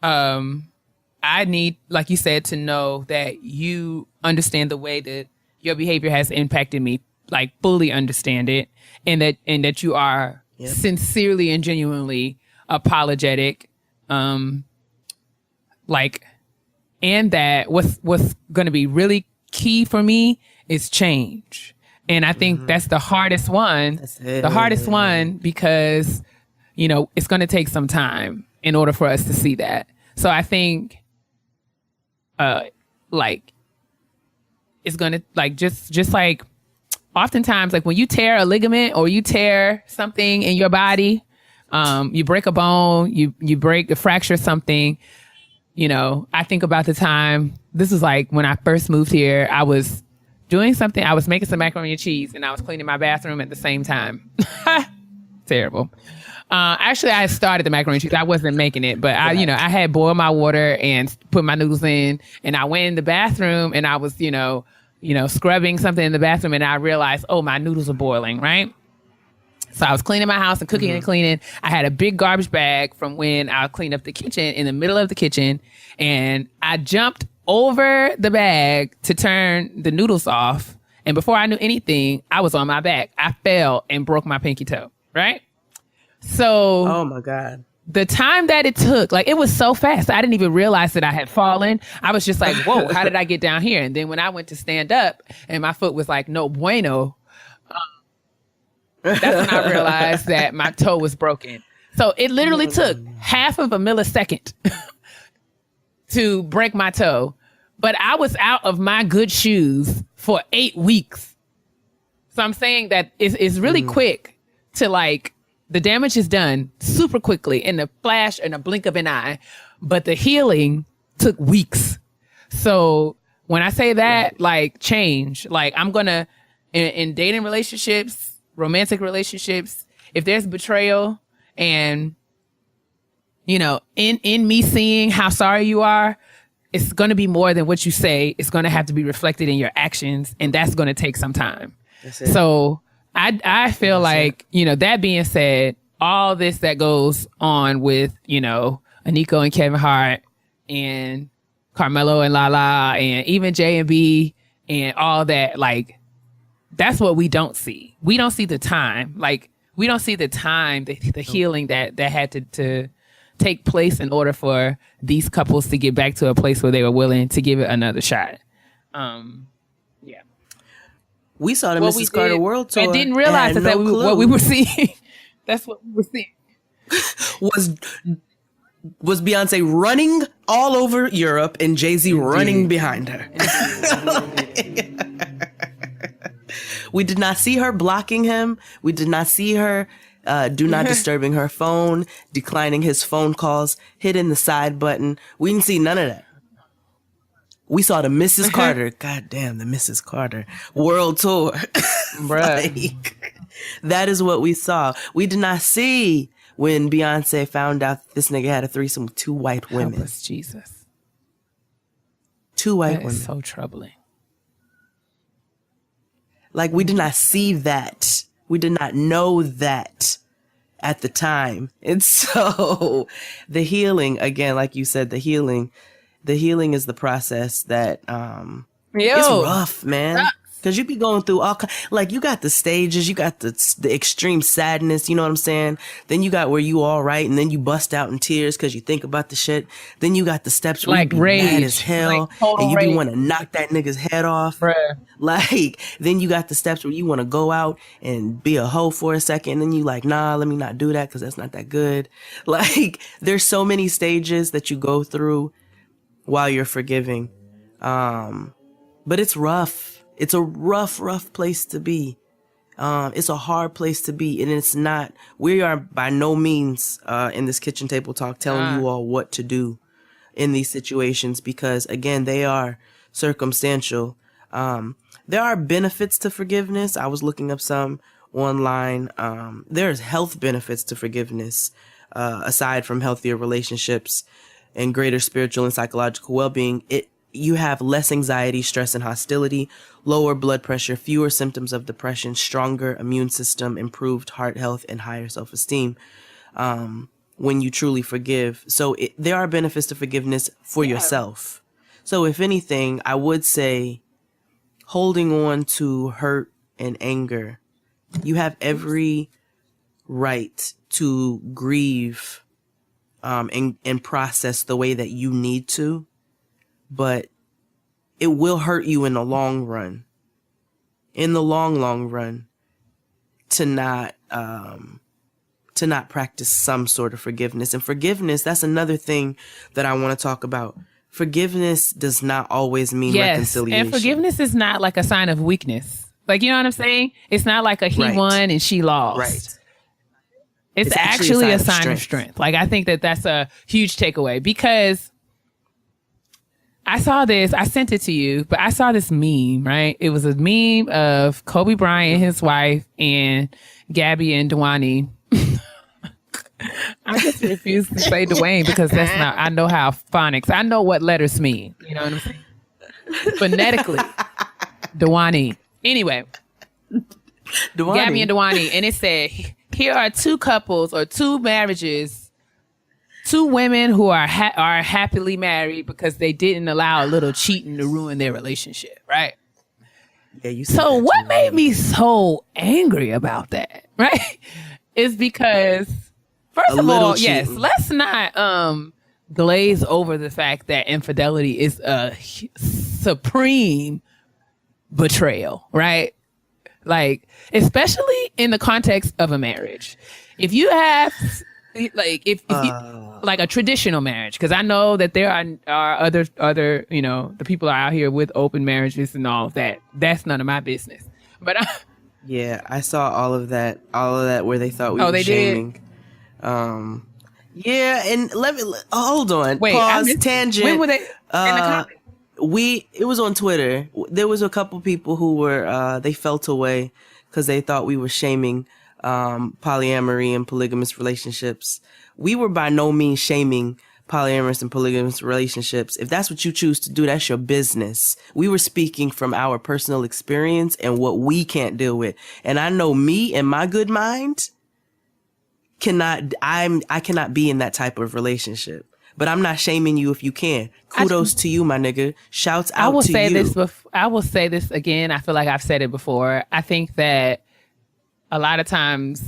I need, like you said, to know that you understand the way that your behavior has impacted me, like fully understand it, and that you are sincerely and genuinely apologetic. And that what's going to be really key for me is change. And I think that's the hardest one. The hardest one because, it's going to take some time in order for us to see that. So I think, it's going to just like oftentimes, like when you tear a ligament or you tear something in your body, you break a bone, you fracture something, I think about the time, this is like when I first moved here, I was doing something, I was making some macaroni and cheese and I was cleaning my bathroom at the same time. Terrible. Actually, I started the macaroni and cheese. I wasn't making it, but I had boiled my water and put my noodles in, and I went in the bathroom and I was, scrubbing something in the bathroom, and I realized, oh, my noodles are boiling, right? So I was cleaning my house and cooking and cleaning. I had a big garbage bag from when I cleaned up the kitchen in the middle of the kitchen, and I jumped over the bag to turn the noodles off. And before I knew anything, I was on my back. I fell and broke my pinky toe, right? So, oh my God. the time that it took, like, it was so fast. I didn't even realize that I had fallen. I was just like, whoa, how did I get down here? And then when I went to stand up and my foot was like, no bueno, that's when I realized that my toe was broken. So it literally took half of a millisecond to break my toe. But I was out of my good shoes for 8 weeks. So I'm saying that it's really quick to, like, the damage is done super quickly in the flash and a blink of an eye, but the healing took weeks. So when I say that, like, change, like, I'm gonna, in dating relationships, romantic relationships, if there's betrayal and, you know, in me seeing how sorry you are, it's going to be more than what you say. It's going to have to be reflected in your actions, and that's going to take some time. So I feel like, you know, that being said, all this that goes on with, you know, Aniko and Kevin Hart and Carmelo and Lala and even J and B and all that, like, that's what we don't see. We don't see the time. Like, we don't see the time, the healing that had to take place in order for these couples to get back to a place where they were willing to give it another shot. Yeah. We saw the Mrs. Carter World Tour and didn't realize that what we were seeing. That's what we were seeing. Was Beyonce running all over Europe and Jay-Z running behind her. We did not see her blocking him. We did not see her do not disturbing her phone, declining his phone calls, hitting the side button. We didn't see none of that. We saw the Mrs. Carter, goddamn, the Mrs. Carter World Tour. Like, that is what we saw. We did not see when Beyonce found out this nigga had a threesome with 2 white women. Help us, Jesus. 2 white women. That is so troubling. Like, we did not see that. We did not know that at the time. And so the healing, again, like you said, the healing is the process that it's rough, man. Because you be going through like, you got the stages, you got the extreme sadness, you know what I'm saying? Then you got where you all right, and then you bust out in tears because you think about the shit. Then you got the steps where like you be rage, mad as hell, like and you rage. be want to knock that nigga's head off. Bruh. Like, then you got the steps where you want to go out and be a hoe for a second, and then you like, nah, let me not do that because that's not that good. Like, there's so many stages that you go through while you're forgiving. But it's rough. It's a rough place to be. It's a hard place to be. And it's not, we are by no means, in this kitchen table talk telling you all what to do in these situations, because again, they are circumstantial. There are benefits to forgiveness. I was looking up some online. There's health benefits to forgiveness, aside from healthier relationships and greater spiritual and psychological well-being. You have less anxiety, stress, and hostility, lower blood pressure, fewer symptoms of depression, stronger immune system, improved heart health, and higher self-esteem when you truly forgive. So there are benefits to forgiveness for yourself. So if anything, I would say holding on to hurt and anger, you have every right to grieve and process the way that you need to. But it will hurt you in the long run. In the long run, to not practice some sort of forgiveness. And forgiveness, that's another thing that I want to talk about. Forgiveness does not always mean reconciliation. And forgiveness is not like a sign of weakness. Like, you know what I'm saying? It's not like he won and she lost. Right. It's actually a sign of strength. Like, I think that that's a huge takeaway, because I saw this, I sent it to you, but I saw this meme, right? It was a meme of Kobe Bryant, his wife, and Gabby and Dwayne. I just refuse to say Dwayne because that's not, I know how phonics, I know what letters mean. You know what I'm saying? Phonetically, Dwayne. Anyway, Gabby and Dwayne. And it said, here are 2 couples or 2 marriages, 2 women who are happily married because they didn't allow a little cheating to ruin their relationship, right? Yeah, you. So what made me so angry about that, right, is because First of all, cheating. yes, let's not glaze over the fact that infidelity is a supreme betrayal, right? Like, especially in the context of a marriage. If you have, like, if you, like a traditional marriage, because I know that there are other, you know, the people are out here with open marriages and all of that. That's none of my business. But yeah, I saw all of that where they thought we were they shaming. did. Yeah, and hold on. Wait, pause. Tangent. When were they in the comments? It was on Twitter. There was a couple people who were they felt away because they thought we were shaming polyamory and polygamous relationships. We were by no means shaming polyamorous and polygamous relationships. If that's what you choose to do, that's your business. We were speaking from our personal experience and what we can't deal with. And I know me and my good mind I cannot be in that type of relationship. But I'm not shaming you if you can. Kudos to you, my nigga. Shouts out to you. I will say this again. I feel like I've said it before. I think that a lot of times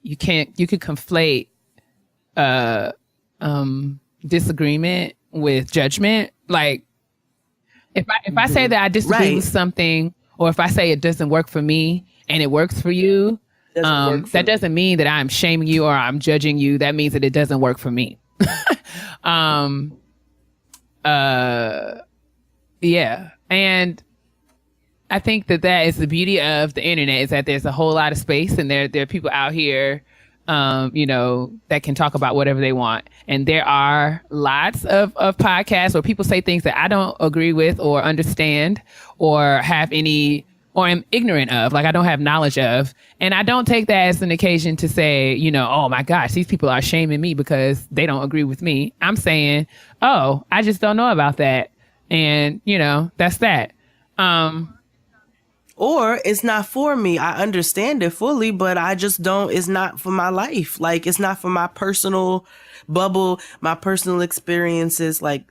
you could conflate disagreement with judgment. Like if I say that I disagree with something, or if I say it doesn't work for me and it works for you, that doesn't mean that I'm shaming you or I'm judging you. That means that it doesn't work for me. Yeah. And I think that is the beauty of the internet, is that there's a whole lot of space, and there are people out here, you know, that can talk about whatever they want. And there are lots of podcasts where people say things that I don't agree with or understand or or am ignorant of, like I don't have knowledge of. And I don't take that as an occasion to say, you know, oh my gosh, these people are shaming me because they don't agree with me. I'm saying, oh, I just don't know about that. And, you know, that's that. Or it's not for me. I understand it fully, but I just don't, it's not for my life. Like, it's not for my personal bubble, my personal experiences. Like,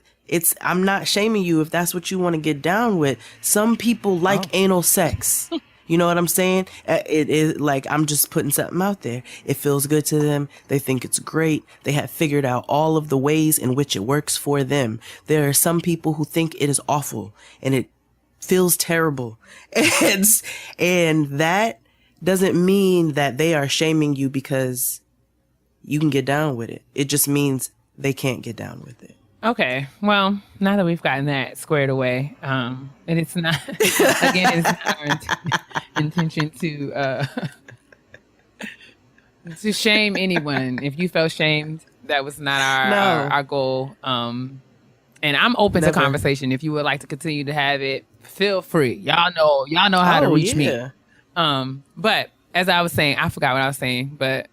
I'm not shaming you if that's what you want to get down with. Some people like anal sex. You know what I'm saying? It is like, I'm just putting something out there. It feels good to them. They think it's great. They have figured out all of the ways in which it works for them. There are some people who think it is awful and it feels terrible. And that doesn't mean that they are shaming you because you can get down with it. It just means they can't get down with it. Okay. Well, now that we've gotten that squared away, and it's not, again, it's not our intention to shame anyone. If you felt shamed, that was not our goal. And I'm open to conversation. If you would like to continue to have it, feel free. Y'all know how to reach me. But as I was saying, I forgot what I was saying, but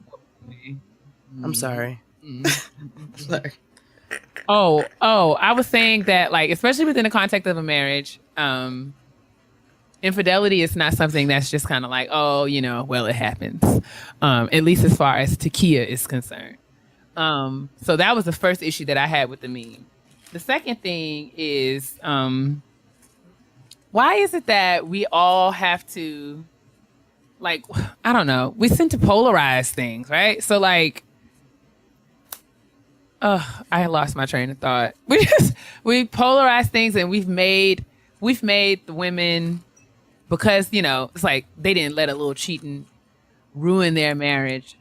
I'm sorry. Sorry. I was saying that, like, especially within the context of a marriage, infidelity is not something that's just kind of like, oh, you know, well, it happens. At least as far as Keia is concerned. So that was the first issue that I had with the meme. The second thing is, why is it that we all have to, like, I don't know, we tend to polarize things, right? So, like, I lost my train of thought. We polarize things, and we've made the women, because, you know, it's like they didn't let a little cheating ruin their marriage.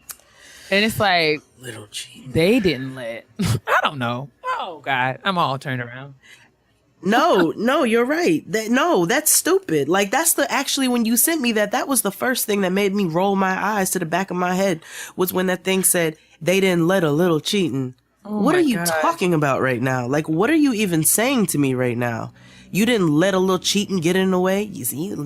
And it's like, little cheating. They didn't let, I don't know. Oh God, I'm all turned around. No, you're right. That's stupid. Like, actually, when you sent me that was the first thing that made me roll my eyes to the back of my head, was when that thing said they didn't let a little cheating. Oh, what are you talking about right now? Like, what are you even saying to me right now? You didn't let a little cheating get in the way. You ain't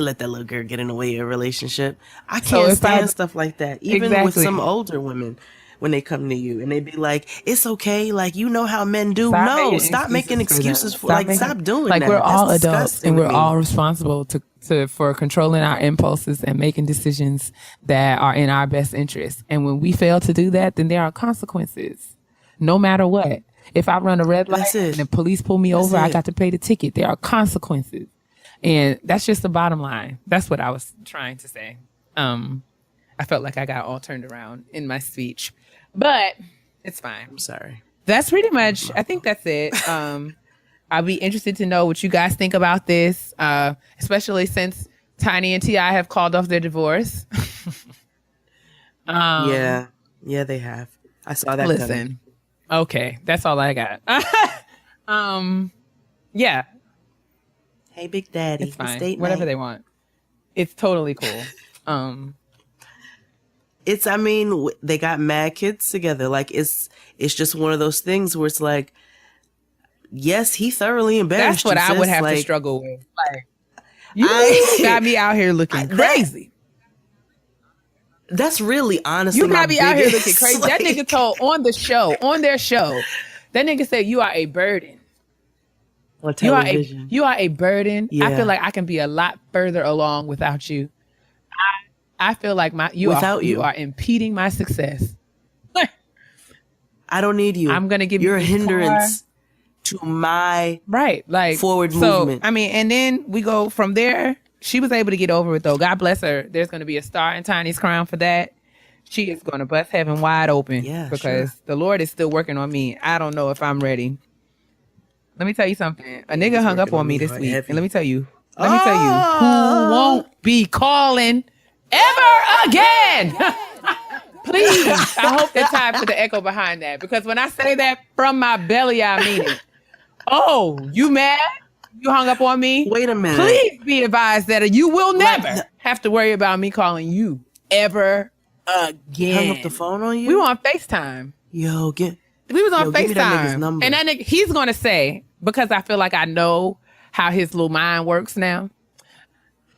let that little girl get in the way of your relationship. I can't stand stuff like that. Even with some older women, when they come to you and they be like, it's okay. Like, you know how men do. Stop making excuses for stop doing that. Like, we're all adults and we're all responsible for controlling our impulses and making decisions that are in our best interest. And when we fail to do that, then there are consequences, no matter what. If I run a red light and the police pull me over, I got to pay the ticket. There are consequences. And that's just the bottom line. That's what I was trying to say. And I felt like I got all turned around in my speech, but it's fine. I'm sorry. That's pretty much, I think that's it. I'll be interested to know what you guys think about this, especially since Tiny and T.I. have called off their divorce. Yeah, they have. I saw that. Listen, okay, that's all I got. Yeah, Hey, Big Daddy. it's fine. It's date Whatever night. they want. It's totally cool. I mean, they got mad kids together. Like, it's just one of those things where it's like, yes, he thoroughly embarrassed That's what you, I would sis. have to Like, struggle with. Like, you got me out here looking crazy. That's really honestly You my got me out here biggest, looking crazy. like- That nigga told on their show, that nigga said, you are a burden. on You television. are a burden. I Yeah. feel like I can be a lot further along without you. I feel like you are impeding my success. I don't need you. I'm gonna give You're you a this hindrance to my Right. Like forward movement. I mean, and then we go from there. She was able to get over it though. God bless her. There's going to be a star in Tiny's crown for that. She is going to bust heaven wide open because the Lord is still working on me. I don't know if I'm ready. Let me tell you something. A nigga hung up on me this week. And let me tell you who won't be calling ever again. Please. I hope that time for the echo behind that, because when I say that from my belly, I mean it. Oh, you mad? You hung up on me? Wait a minute. Please be advised that you will never have to worry about me calling you ever again. Hung up the phone on you? We were on FaceTime. Yo, We was on give me that nigga's FaceTime. number. And that nigga, he's going to say, because I feel like I know how his little mind works now,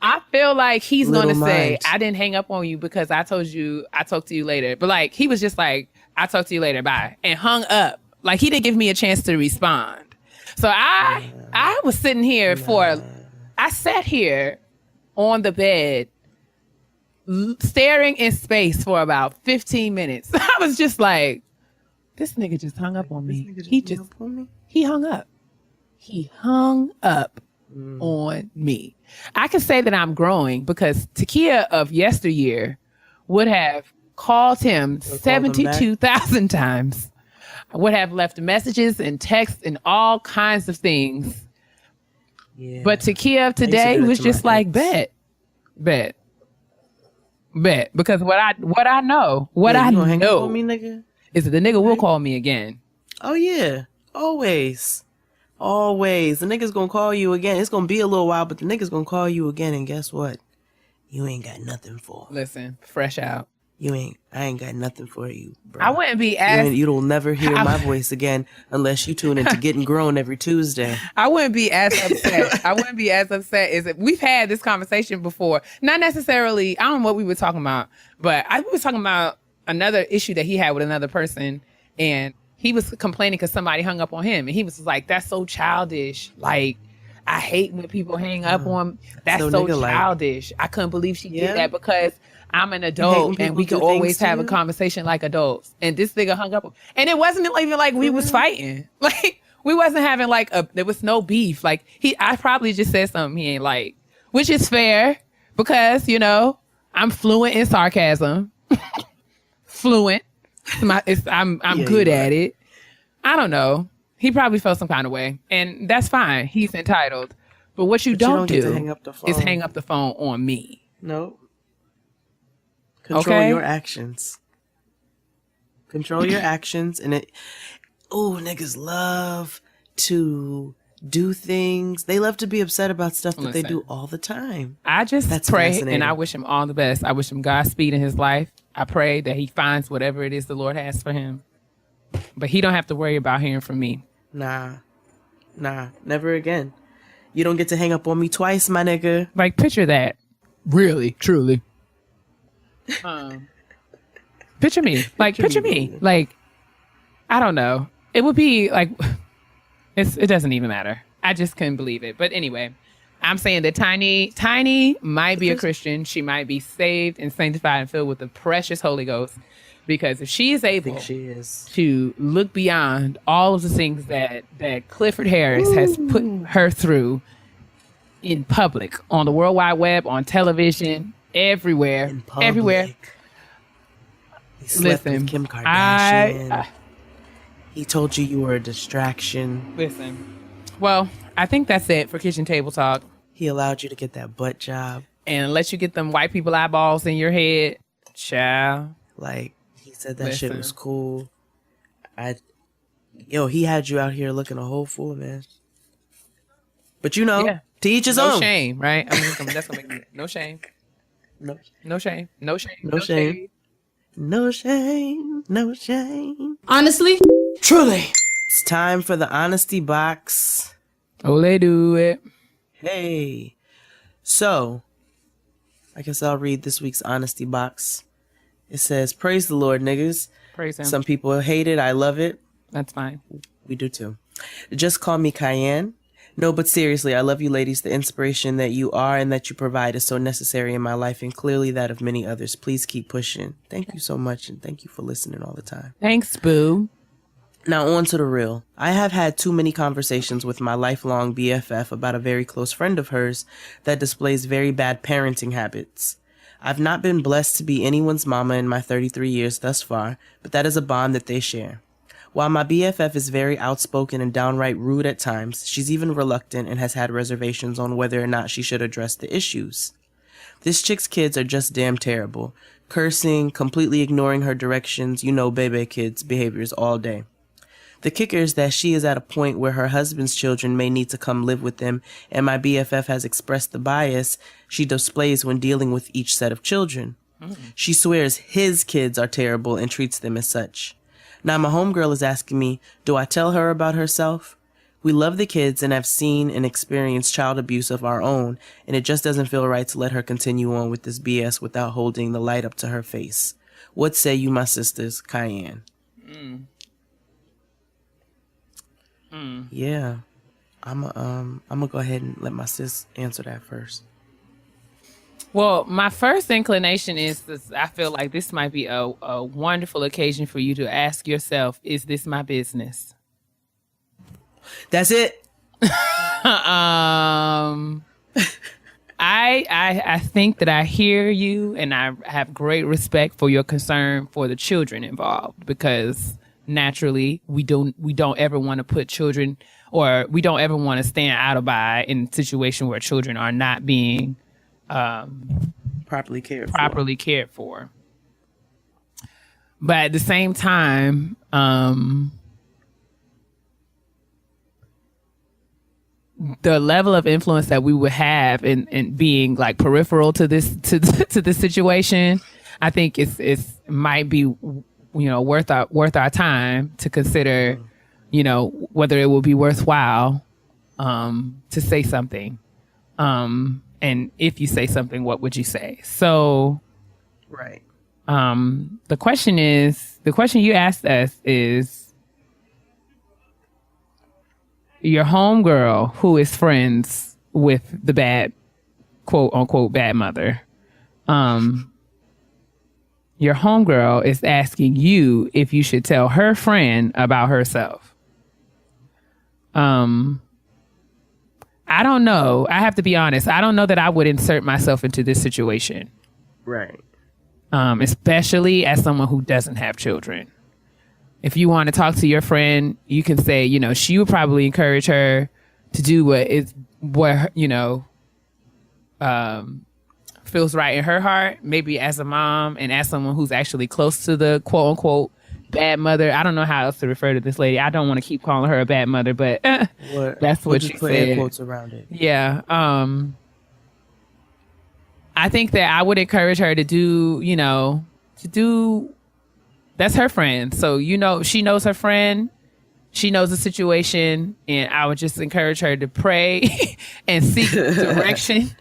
I feel like he's going to say, mind. I didn't hang up on you because I told you I talk to you later. But like, he was just like, I talk to you later, bye. And hung up. Like, he didn't give me a chance to respond. So I was sitting here I sat here on the bed staring in space for about 15 minutes. I was just like, this nigga just hung up on me. He hung up. He hung up on me. I can say that I'm growing because Keia of yesteryear would have called him 72,000 times. I would have left messages and texts and all kinds of things. Yeah. But Keia of today was just like, bet. Because what I know hang up on me, nigga? is that the nigga will call me again. Oh yeah, always. The nigga's gonna call you again. It's gonna be a little while, but the nigga's gonna call you again, and guess what? You ain't got nothing for him. Listen, fresh out. I ain't got nothing for you, bro. I wouldn't be asked. You'll never hear my voice again unless you tune into Getting Grown every Tuesday. I wouldn't be as upset. As if we've had this conversation before. Not necessarily, I don't know what we were talking about, but I was talking about another issue that he had with another person, and he was complaining because somebody hung up on him, and he was like, that's so childish. Like, I hate when people hang up on. That's so childish. I couldn't believe she did that because I'm an adult and we can always have a conversation like adults. And this nigga hung up. And it wasn't even like we was fighting. Like, we wasn't having there was no beef. Like, I probably just said something he ain't like, which is fair because, I'm fluent in sarcasm. Fluent. I'm good at it. I don't know. He probably felt some kind of way, and that's fine. He's entitled. But what you don't do is hang up the phone on me. No. Control your actions. Control your actions, and niggas love to do things. They love to be upset about stuff that they do all the time. I just pray, and I wish him all the best. I wish him Godspeed in his life. I pray that he finds whatever it is the Lord has for him. But he don't have to worry about hearing from me. Nah, never again. You don't get to hang up on me twice, my nigga. Like, picture that. Really, truly. Picture me. Like, picture me. Like, I don't know. It would be like, it doesn't even matter. I just couldn't believe it. But anyway, I'm saying that Tiny might be a Christian. She might be saved and sanctified and filled with the precious Holy Ghost. Because if she is able to look beyond all of the things that Clifford Harris has put her through in public, on the World Wide Web, on television, everywhere, He slept Listen, with Kim Kardashian. He told you were a distraction. Listen. Well, I think that's it for Kitchen Table Talk. He allowed you to get that butt job. And let you get them white people eyeballs in your head. Child. Like, he said that shit Listen. was cool. He had you out here looking a whole fool, man. But Yeah. to each his No own. shame, right? I mean, that's gonna make me no shame. No, No shame. No shame. No shame. no shame. No shame. Honestly, Truly. It's time for the honesty box. Oh, they do it. Hey. So, I guess I'll read this week's honesty box. It says, praise the Lord, niggas. Praise him. Some people hate it. I love it. That's fine. We do too. Just call me Cayenne. No, but seriously, I love you ladies. The inspiration that you are and that you provide is so necessary in my life and clearly that of many others. Please keep pushing. Thank you so much and thank you for listening all the time. Thanks, boo. Now on to the real. I have had too many conversations with my lifelong BFF about a very close friend of hers that displays very bad parenting habits. I've not been blessed to be anyone's mama in my 33 years thus far, but that is a bond that they share. While my BFF is very outspoken and downright rude at times, she's even reluctant and has had reservations on whether or not she should address the issues. This chick's kids are just damn terrible. Cursing, completely ignoring her directions, bebe kids behaviors all day. The kicker is that she is at a point where her husband's children may need to come live with them, and my BFF has expressed the bias she displays when dealing with each set of children. She swears his kids are terrible and treats them as such. Now my homegirl is asking me, do I tell her about herself? We love the kids and have seen and experienced child abuse of our own, and it just doesn't feel right to let her continue on with this BS without holding the light up to her face. What say you, my sisters? Cayenne. Yeah. I'm gonna go ahead and let my sis answer that first. Well, my first inclination is this, I feel like this might be a wonderful occasion for you to ask yourself, is this my business? That's it. I think that I hear you and I have great respect for your concern for the children involved, because naturally we don't ever want to put children, or we don't ever want to stand out by in a situation where children are not being Properly cared for. But at the same time, the level of influence that we would have in being like peripheral to this to the situation, I think it's might be worth our time to consider, whether it will be worthwhile to say something. And if you say something, what would you say? So, right. The question you asked us is, your homegirl who is friends with the bad, quote unquote, bad mother. Your homegirl is asking you if you should tell her friend about herself. I don't know. I have to be honest. I don't know that I would insert myself into this situation. Right. Especially as someone who doesn't have children. If you want to talk to your friend, you can say, she would probably encourage her to do what feels right in her heart. Maybe as a mom and as someone who's actually close to the quote unquote bad mother. I don't know how else to refer to this lady. I don't want to keep calling her a bad mother, but that's what she put said. air quotes around it. Yeah. I think that I would encourage her to do, that's her friend. So, she knows her friend. She knows the situation. And I would just encourage her to pray and seek direction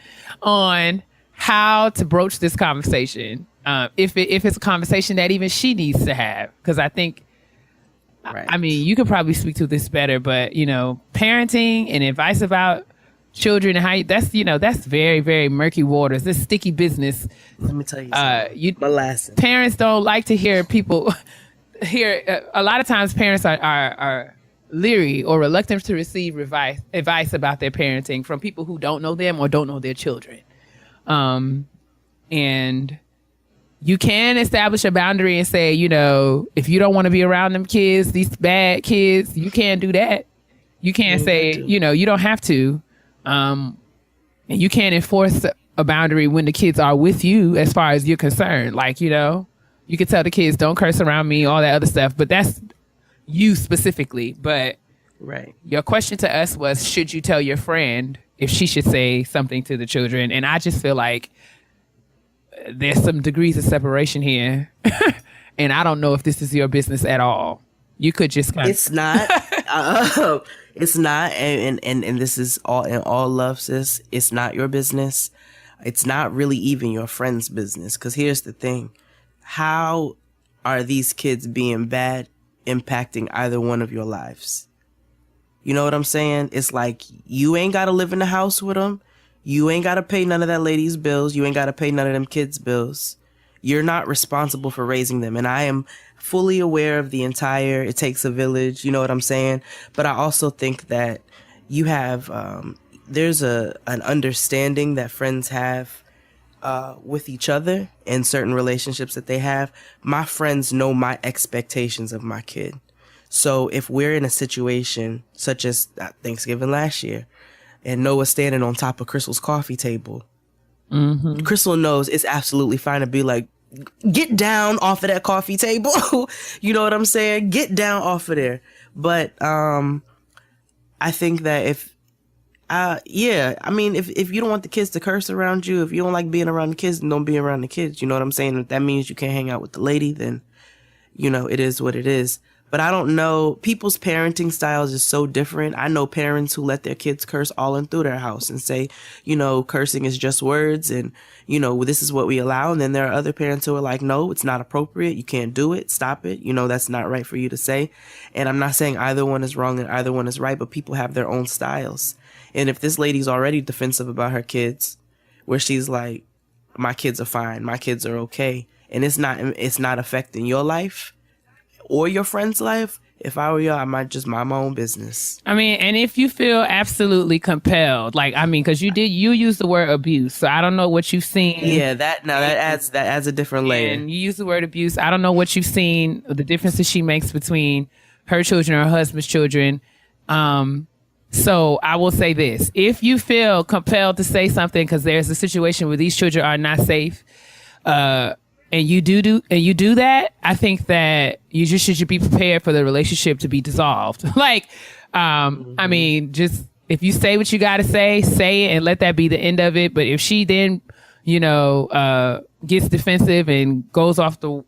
on how to broach this conversation. If it's a conversation that even she needs to have. Because I think, right. I mean, you could probably speak to this better, but, parenting and advice about children and how that's very, very murky waters. This sticky business. Let me tell you something. Molasses. Parents don't like to hear people a lot of times parents are leery or reluctant to receive advice about their parenting from people who don't know them or don't know their children. And you can establish a boundary and say, you know, if you don't want to be around them kids, these bad kids, you can't do that. You can't say, you know, you don't have to. And you can't enforce a boundary when the kids are with you as far as you're concerned. Like, you know, you can tell the kids, don't curse around me, all that other stuff. But that's you specifically. But right. Your question to us was, should you tell your friend if she should say something to the children? And I just feel like there's some degrees of separation here. And I don't know if this is your business at all. You could just kind of... It's not. It's not. And this is all in all love, sis. It's not your business. It's not really even your friend's business. Because here's the thing. How are these kids being bad impacting either one of your lives? You know what I'm saying? It's like, you ain't got to live in the house with them. You ain't got to pay none of that lady's bills. You ain't got to pay none of them kids' bills. You're not responsible for raising them. And I am fully aware of the entire, it takes a village, you know what I'm saying? But I also think that you have, there's an understanding that friends have with each other in certain relationships that they have. My friends know my expectations of my kid. So if we're in a situation such as Thanksgiving last year, and Noah's standing on top of Crystal's coffee table, Crystal knows it's absolutely fine to be like, get down off of that coffee table. You know what I'm saying? Get down off of there. But I think that if you don't want the kids to curse around you, if you don't like being around the kids, then don't be around the kids. You know what I'm saying? If that means you can't hang out with the lady, then, you know, it is what it is. But I don't know. People's parenting styles is so different. I know parents who let their kids curse all in through their house and say, you know, cursing is just words and, you know, this is what we allow. And then there are other parents who are like, no, it's not appropriate. You can't do it. Stop it. You know, that's not right for you to say. And I'm not saying either one is wrong and either one is right, but people have their own styles. And if this lady's already defensive about her kids, where she's like, my kids are fine, my kids are okay, and it's not affecting your life or your friend's life, if I were y'all, I might just mind my own business. I mean, and if you feel absolutely compelled, like, I mean, because you use the word abuse, so I don't know what you've seen. Yeah, that adds a different layer. And you use the word abuse. I don't know what you've seen, the differences she makes between her children or her husband's children. So I will say this: if you feel compelled to say something because there's a situation where these children are not safe, and you do that, I think that you just should be prepared for the relationship to be dissolved. Like, I mean, just if you say what you got to say it and let that be the end of it. But if she then, you know, gets defensive and goes off the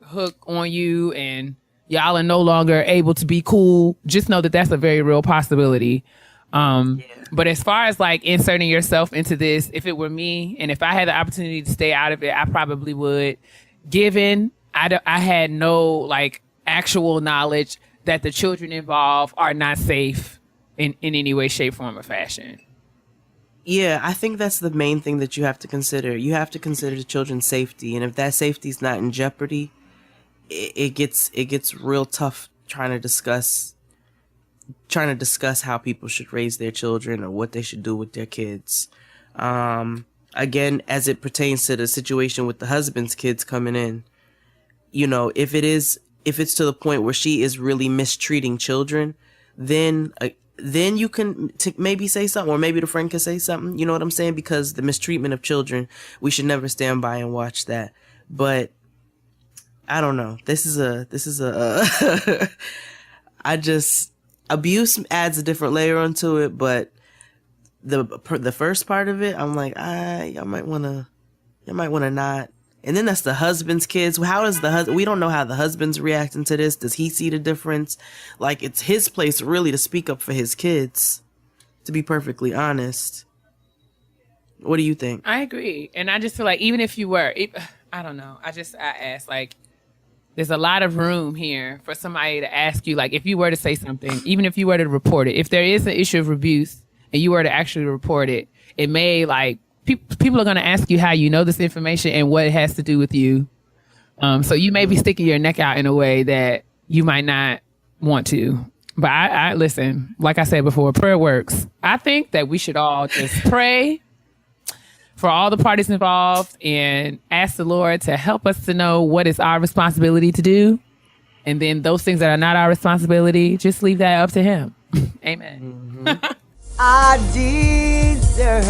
hook on you and y'all are no longer able to be cool, just know that that's a very real possibility. But as far as like inserting yourself into this, if it were me and if I had the opportunity to stay out of it, I probably would, given I had no like actual knowledge that the children involved are not safe in any way, shape, form, or fashion. Yeah, I think that's the main thing that you have to consider. You have to consider the children's safety. And if that safety is not in jeopardy, it gets real tough trying to discuss how people should raise their children or what they should do with their kids. Again, as it pertains to the situation with the husband's kids coming in, you know, if it's to the point where she is really mistreating children, then you can maybe say something, or maybe the friend can say something. You know what I'm saying? Because the mistreatment of children, we should never stand by and watch that. But I don't know. Abuse adds a different layer onto it, but the first part of it, I'm like, y'all might want to not. And then that's the husband's kids. How does we don't know how the husband's reacting to this. Does he see the difference? Like, it's his place really to speak up for his kids, to be perfectly honest. What do you think? I agree. And I just feel like even if you were, I don't know. I ask, like, there's a lot of room here for somebody to ask you, like, if you were to say something, even if you were to report it, if there is an issue of abuse and you were to actually report it, it may, like, people are going to ask you how you know this information and what it has to do with you. So you may be sticking your neck out in a way that you might not want to. But I listen, like I said before, prayer works. I think that we should all just pray for all the parties involved and ask the Lord to help us to know what is our responsibility to do. And then those things that are not our responsibility, just leave that up to him. Amen. Mm-hmm. I deserve.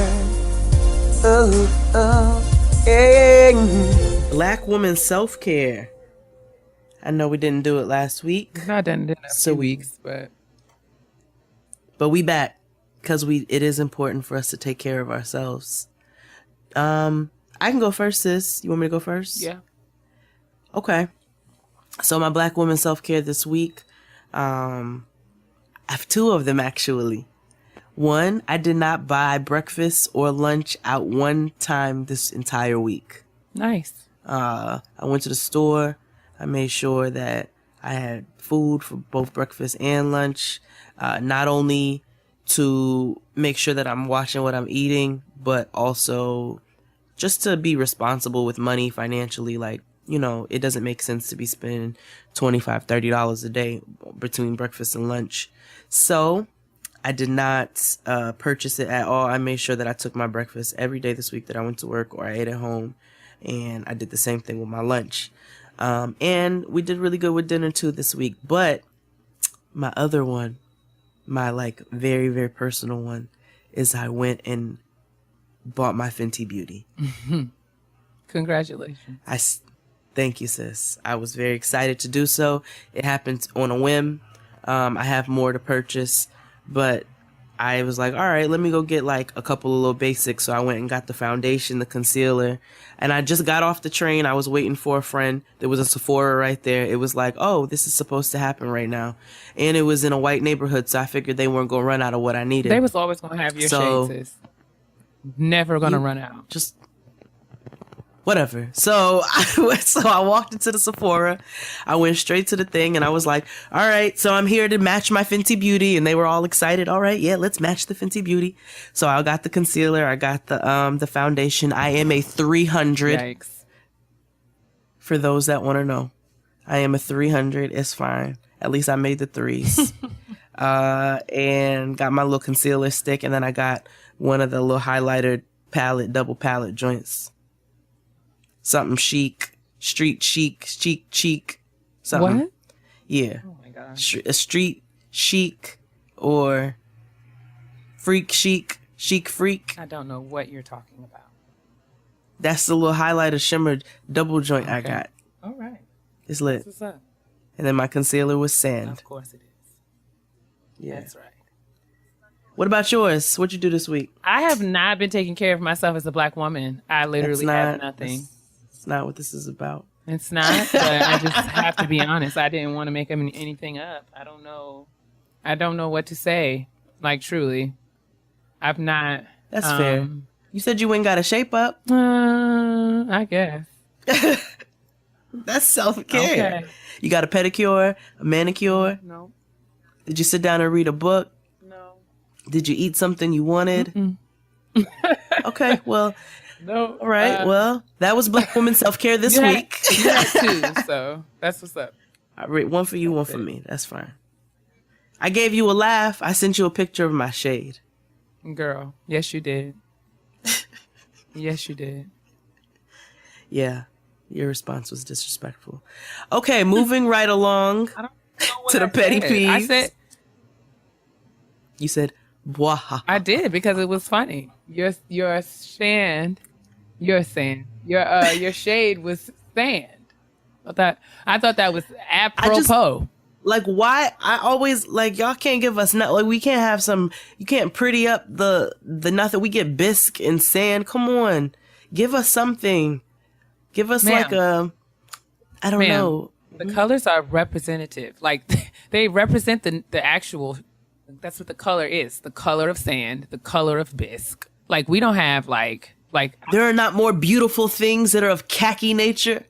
Yeah. Black woman self-care. I know we didn't do it last week. Not done in a few weeks, but we back because it is important for us to take care of ourselves. I can go first, sis. You want me to go first? Yeah. Okay. So my black woman self-care this week, I have two of them actually. One, I did not buy breakfast or lunch out one time this entire week. Nice. I went to the store. I made sure that I had food for both breakfast and lunch, not only to make sure that I'm watching what I'm eating, but also just to be responsible with money financially. Like, you know, it doesn't make sense to be spending $25, $30 a day between breakfast and lunch. So I did not purchase it at all. I made sure that I took my breakfast every day this week that I went to work or I ate at home. And I did the same thing with my lunch. And we did really good with dinner too this week. But my other one, my like very, very personal one, is I went and bought my Fenty Beauty. Congratulations. Thank you, sis. I was very excited to do so. It happened on a whim. I have more to purchase, but I was like, all right, let me go get like a couple of little basics. So I went and got the foundation, the concealer, and I just got off the train. I was waiting for a friend. There was a Sephora right there. It was like, oh, this is supposed to happen right now. And it was in a white neighborhood, so I figured they weren't going to run out of what I needed. They was always going to have your shades, sis. Never going to run out. Just whatever. So I walked into the Sephora. I went straight to the thing and I was like, all right, so I'm here to match my Fenty Beauty. And they were all excited. All right, yeah, let's match the Fenty Beauty. So I got the concealer. I got the foundation. I am a 300. Yikes. For those that want to know, I am a 300. It's fine. At least I made the threes. And got my little concealer stick. And then I got one of the little highlighter double palette joints. Something chic, street chic, chic, something. What? Yeah. Oh my gosh. A street chic or freak chic freak. I don't know what you're talking about. That's the little highlighter shimmer double joint I got. All right. It's lit. What's up? And then my concealer was sand. Of course it is. Yeah. That's right. What about yours? What'd you do this week? I have not been taking care of myself as a black woman. I literally have nothing. That's not what this is about. It's not, but I just have to be honest. I didn't want to make anything up. I don't know what to say. Like, truly. I've not. That's fair. You said you went and got a shape up. I guess. That's self-care. Okay. You got a pedicure, a manicure? No. Did you sit down and read a book? No. Did you eat something you wanted? Okay, well. No. All right, well, that was Black Woman Self-Care this week. You had two, so that's what's up. All right, one for you, one for me. That's fine. I gave you a laugh. I sent you a picture of my shade. Girl, yes you did. Yes you did. Yeah, your response was disrespectful. Okay, moving right along to the petty peeves. I said... You said, "Bwaha." I did because it was funny. Your shade was sand. I thought that was apropos. Like, why? I always like, y'all can't give us like, we can't have some. You can't pretty up the nothing. We get bisque and sand. Come on, give us something. Give us like a. I don't know. The colors are representative. Like they represent the actual. That's what the color is. The color of sand. The color of bisque. Like we don't have like. There are not more beautiful things that are of khaki nature.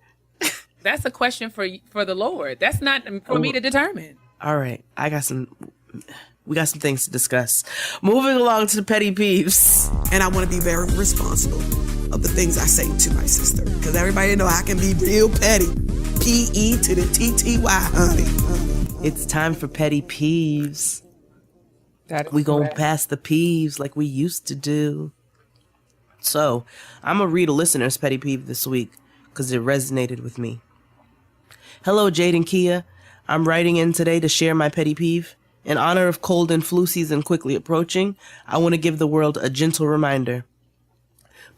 That's a question for the Lord. That's not for me to determine. All right. We got some things to discuss. Moving along to the petty peeves. And I want to be very responsible of the things I say to my sister. Because everybody know I can be real petty. P-E to the T-T-Y, honey. It's time for petty peeves. That is we gonna correct. pass the peeves like we used to do. So I'm going to read a listener's petty peeve this week because it resonated with me. Hello, Jade and Keia. I'm writing in today to share my petty peeve. In honor of cold and flu season quickly approaching, I want to give the world a gentle reminder.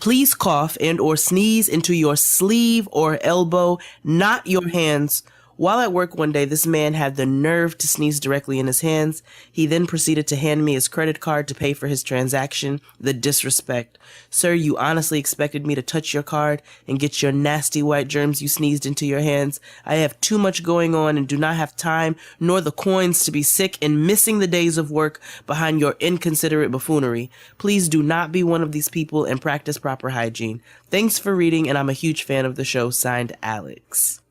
Please cough and or sneeze into your sleeve or elbow, not your hands. While at work one day, this man had the nerve to sneeze directly in his hands. He then proceeded to hand me his credit card to pay for his transaction. The disrespect. Sir, you honestly expected me to touch your card and get your nasty white germs you sneezed into your hands? I have too much going on and do not have time nor the coins to be sick and missing the days of work behind your inconsiderate buffoonery. Please do not be one of these people and practice proper hygiene. Thanks for reading, and I'm a huge fan of the show. Signed, Alex.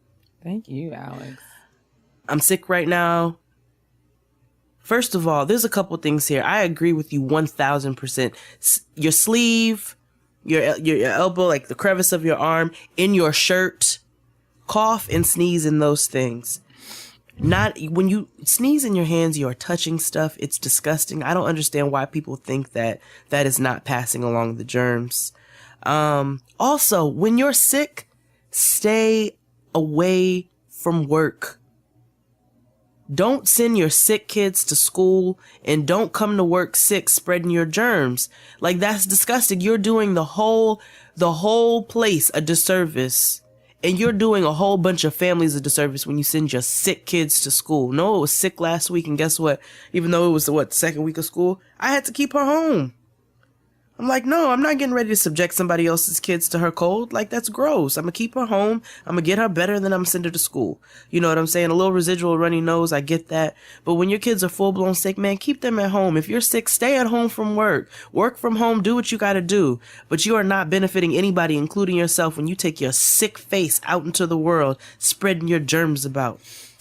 Thank you, Alex. I'm sick right now. First of all, there's a couple things here. I agree with you 1000%. Your sleeve, your elbow, like the crevice of your arm, in your shirt, cough and sneeze in those things. Not when you sneeze in your hands, you are touching stuff. It's disgusting. I don't understand why people think that is not passing along the germs. Also, when you're sick, stay away from work. Don't send your sick kids to school and don't come to work sick spreading your germs. Like, that's disgusting. You're doing the whole place a disservice. And you're doing a whole bunch of families a disservice when you send your sick kids to school. Noah was sick last week, and guess what? Even though it was the second week of school, I had to keep her home. I'm like, no, I'm not getting ready to subject somebody else's kids to her cold. Like, that's gross. I'm going to keep her home. I'm going to get her better, then I'm going to send her to school. You know what I'm saying? A little residual runny nose, I get that. But when your kids are full-blown sick, man, keep them at home. If you're sick, stay at home from work. Work from home, do what you got to do. But you are not benefiting anybody, including yourself, when you take your sick face out into the world, spreading your germs about.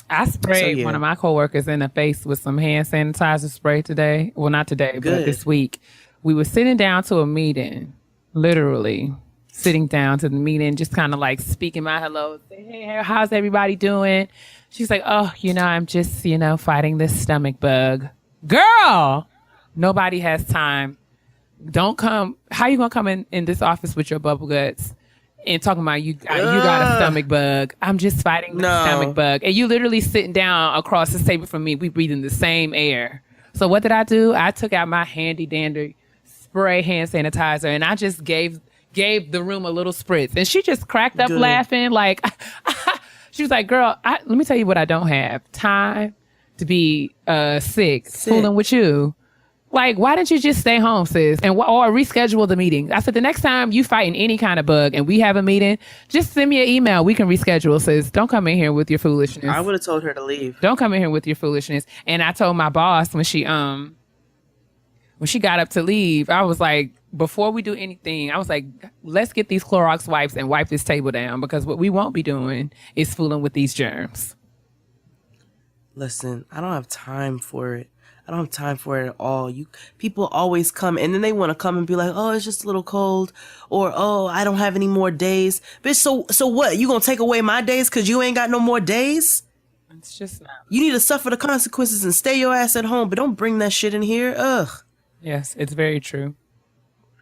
I sprayed one of my coworkers in the face with some hand sanitizer spray today. Well, not today, but this week. We were sitting down to a meeting, literally sitting down to the meeting, just kind of like speaking my hello, say, hey, how's everybody doing? She's like, oh, I'm just, fighting this stomach bug. Girl, nobody has time. Don't come. How you going to come in this office with your bubble guts and talking about you got a stomach bug? I'm just fighting the stomach bug. And you literally sitting down across the table from me. We breathing the same air. So what did I do? I took out my handy dandy spray hand sanitizer and I just gave the room a little spritz, and she just cracked up laughing. Like, she was like, girl, let me tell you what I don't have time to be sick fooling with you. Like, why didn't you just stay home, sis, and or reschedule the meeting? I said, the next time you fighting any kind of bug and we have a meeting, just send me an email. We can reschedule, sis. Don't come in here with your foolishness. I would have told her to leave. Don't come in here with your foolishness. And I told my boss when she got up to leave, I was like, before we do anything, I was like, let's get these Clorox wipes and wipe this table down, because what we won't be doing is fooling with these germs. Listen, I don't have time for it. I don't have time for it at all. People always come and then they want to come and be like, oh, it's just a little cold, or, oh, I don't have any more days. Bitch, so what? You gonna take away my days because you ain't got no more days? It's just not. You need to suffer the consequences and stay your ass at home, but don't bring that shit in here. Ugh. Yes, it's very true.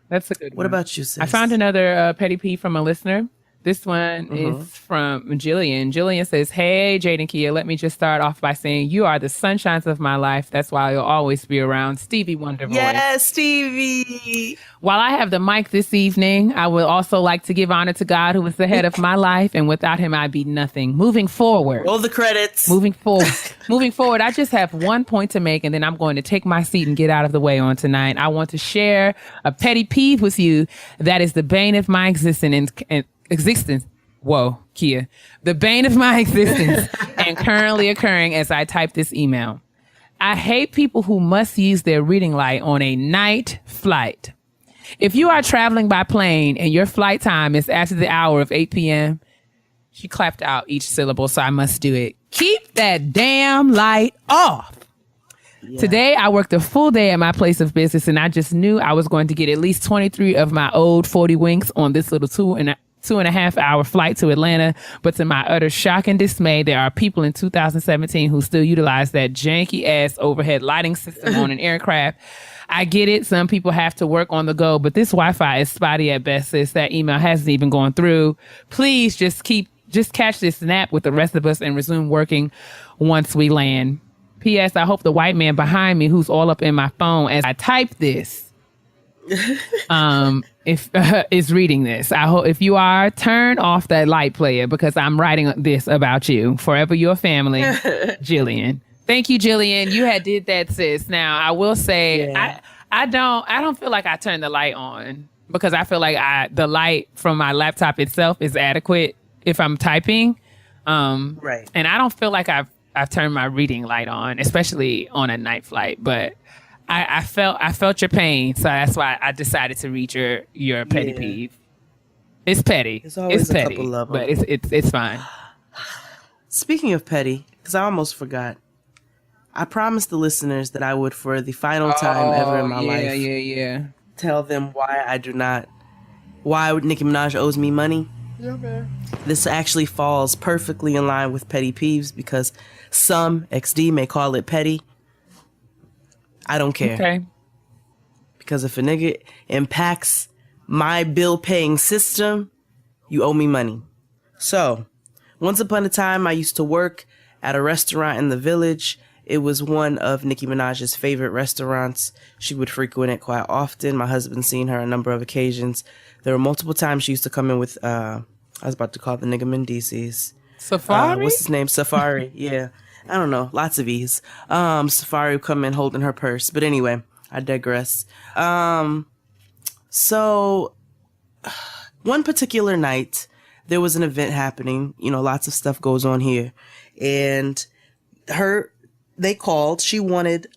That's a good one. What about you, sis? I found another petty peeve from a listener. This one is from Jillian. Jillian says, hey, Jade and Keia, let me just start off by saying you are the sunshines of my life. That's why you'll always be around. Stevie Wonder Voice. Yes, Stevie. While I have the mic this evening, I would also like to give honor to God, who is the head of my life, and without him, I'd be nothing. Moving forward. Roll the credits. Moving forward, I just have one point to make, and then I'm going to take my seat and get out of the way on tonight. I want to share a petty peeve with you that is the bane of my existence. Whoa, Keia. The bane of my existence and currently occurring as I type this email. I hate people who must use their reading light on a night flight. If you are traveling by plane and your flight time is after the hour of 8 p.m., she clapped out each syllable, so I must do it. Keep that damn light off. Yeah. Today, I worked a full day at my place of business, and I just knew I was going to get at least 23 of my old 40 winks on this little 2.5-hour flight to Atlanta. But to my utter shock and dismay, there are people in 2017 who still utilize that janky ass overhead lighting system on an aircraft. I get it. Some people have to work on the go, but this Wi-Fi is spotty at best, sis. That email hasn't even gone through. Please just catch this nap with the rest of us and resume working once we land. P.S. I hope the white man behind me, who's all up in my phone as I type this, is reading this. I hope if you are, turn off that light player because I'm writing this about you. Forever your family, Jillian. Thank you, Jillian. You had did that, sis. Now I will say I don't feel like I turned the light on because I feel like the light from my laptop itself is adequate if I'm typing. Right. And I don't feel like I've turned my reading light on, especially on a night flight. But I felt your pain, so that's why I decided to read your petty peeve. It's petty. There's always petty, a couple of them. but it's fine. Speaking of petty, because I almost forgot, I promised the listeners that I would, for the final time ever in my life, tell them why Nicki Minaj owes me money. Yeah, man. This actually falls perfectly in line with petty peeves because some XD may call it petty. I don't care. Okay. Because if a nigga impacts my bill paying system, you owe me money. So, once upon a time, I used to work at a restaurant in the Village. It was one of Nicki Minaj's favorite restaurants. She would frequent it quite often. My husband's seen her on a number of occasions. There were multiple times she used to come in with, I was about to call the nigga Mendices. Safari? What's his name? Safari. Yeah. I don't know. Lots of E's. Safari would come in holding her purse. But anyway, I digress. So one particular night, there was an event happening. You know, lots of stuff goes on here. And they called. She wanted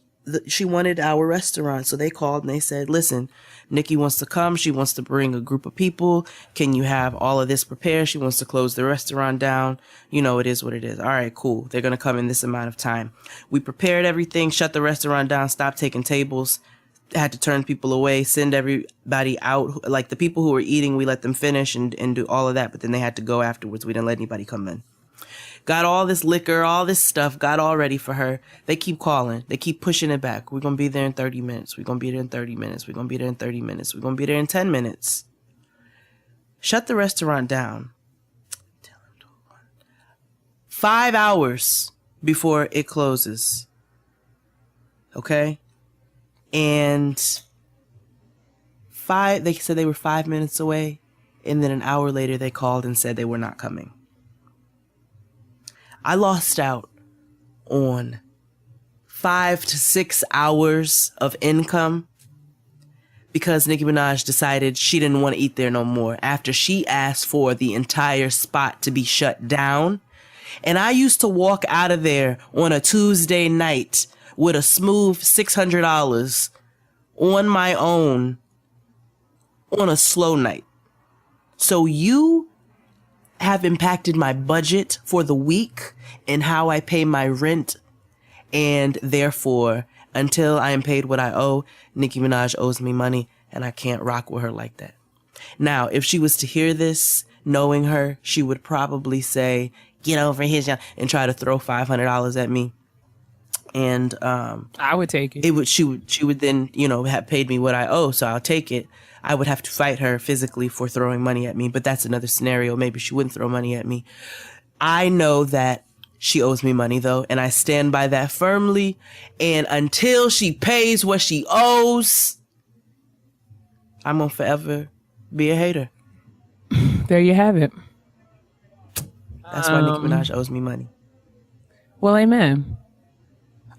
our restaurant. So they called and they said, listen, Nikki wants to come. She wants to bring a group of people. Can you have all of this prepared? She wants to close the restaurant down. You know, it is what it is. All right, cool. They're going to come in this amount of time. We prepared everything, shut the restaurant down, stopped taking tables, had to turn people away, send everybody out. Like the people who were eating, we let them finish and do all of that. But then they had to go afterwards. We didn't let anybody come in. Got all this liquor, all this stuff, got all ready for her. They keep calling. They keep pushing it back. We're going to be there in 30 minutes. We're going to be there in 30 minutes. We're going to be there in 30 minutes. We're going to be there in 10 minutes. Shut the restaurant down. 5 hours before it closes. Okay? And they said they were 5 minutes away. And then an hour later, they called and said they were not coming. I lost out on 5 to 6 hours of income because Nicki Minaj decided she didn't want to eat there no more after she asked for the entire spot to be shut down. And I used to walk out of there on a Tuesday night with a smooth $600 on my own on a slow night. So you have impacted my budget for the week and how I pay my rent. And therefore, until I am paid what I owe, Nicki Minaj owes me money and I can't rock with her like that. Now, if she was to hear this, knowing her, she would probably say, get over here and try to throw $500 at me. And I would take it. She would then, have paid me what I owe, so I'll take it. I would have to fight her physically for throwing money at me, but that's another scenario. Maybe she wouldn't throw money at me. I know that she owes me money, though, and I stand by that firmly. And until she pays what she owes, I'm going to forever be a hater. There you have it. That's why Nicki Minaj owes me money. Well, amen.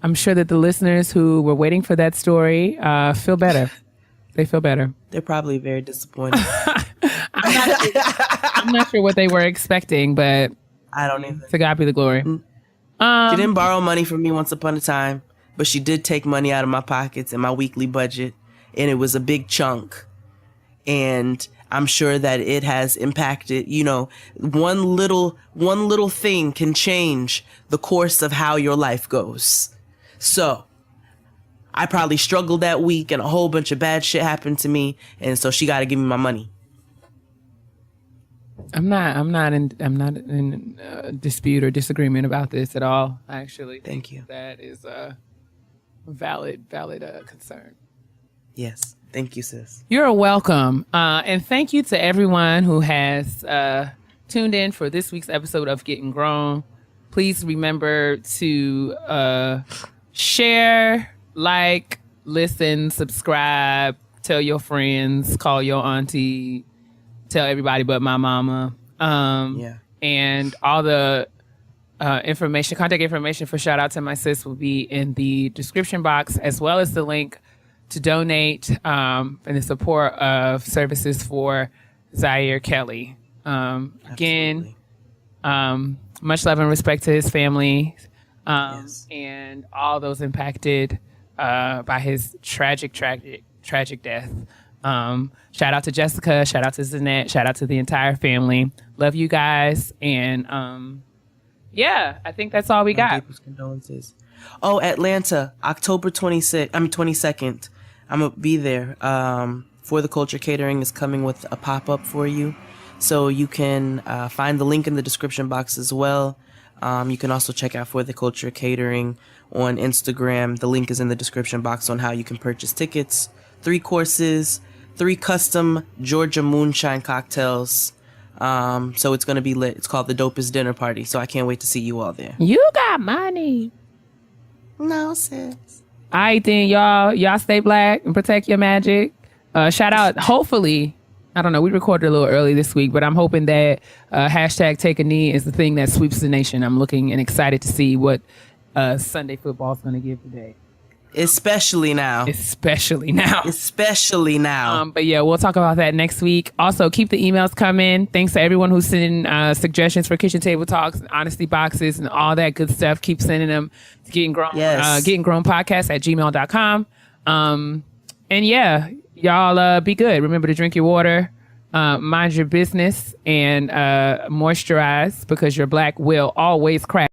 I'm sure that the listeners who were waiting for that story feel better. They feel better. They're probably very disappointed. I'm not sure what they were expecting, but I don't either. To God be the glory. She didn't borrow money from me once upon a time, but she did take money out of my pockets and my weekly budget, and it was a big chunk. And I'm sure that it has impacted, one little thing can change the course of how your life goes. So I probably struggled that week and a whole bunch of bad shit happened to me. And so she got to give me my money. I'm not in dispute or disagreement about this at all. Actually, Thank you. That is a valid concern. Yes. Thank you, sis. You're welcome. And thank you to everyone who has tuned in for this week's episode of Getting Grown. Please remember to share, like, listen, subscribe, tell your friends, call your auntie, tell everybody but my mama. And all the contact information for Shout Out to My Sis will be in the description box, as well as the link to donate and the support of services for Zaire Kelly. Again, much love and respect to his family and all those impacted by his tragic death. Shout out to Jessica, shout out to Zanette, shout out to the entire family. Love you guys. And I think that's all we got. Deepest condolences. Oh, Atlanta, October 22nd. I'm going to be there. For the Culture Catering is coming with a pop-up for you. So you can find the link in the description box as well. You can also check out For the Culture Catering on Instagram. The link is in the description box on how you can purchase tickets. 3 courses, 3 custom Georgia moonshine cocktails. So it's going to be lit. It's called The Dopest Dinner Party. So I can't wait to see you all there. You got money. No, sis. All right, then, y'all stay black and protect your magic. Shout out, hopefully, I don't know, we recorded a little early this week, but I'm hoping that hashtag Take a Knee is the thing that sweeps the nation. I'm looking and excited to see what Sunday football is going to give today. Especially now. But yeah, we'll talk about that next week. Also, keep the emails coming. Thanks to everyone who's sending suggestions for kitchen table talks, and honesty boxes, and all that good stuff. Keep sending them to Getting Grown, Getting Grown Podcast at gmail.com. And yeah, y'all be good. Remember to drink your water, mind your business, and moisturize, because your black will always crack.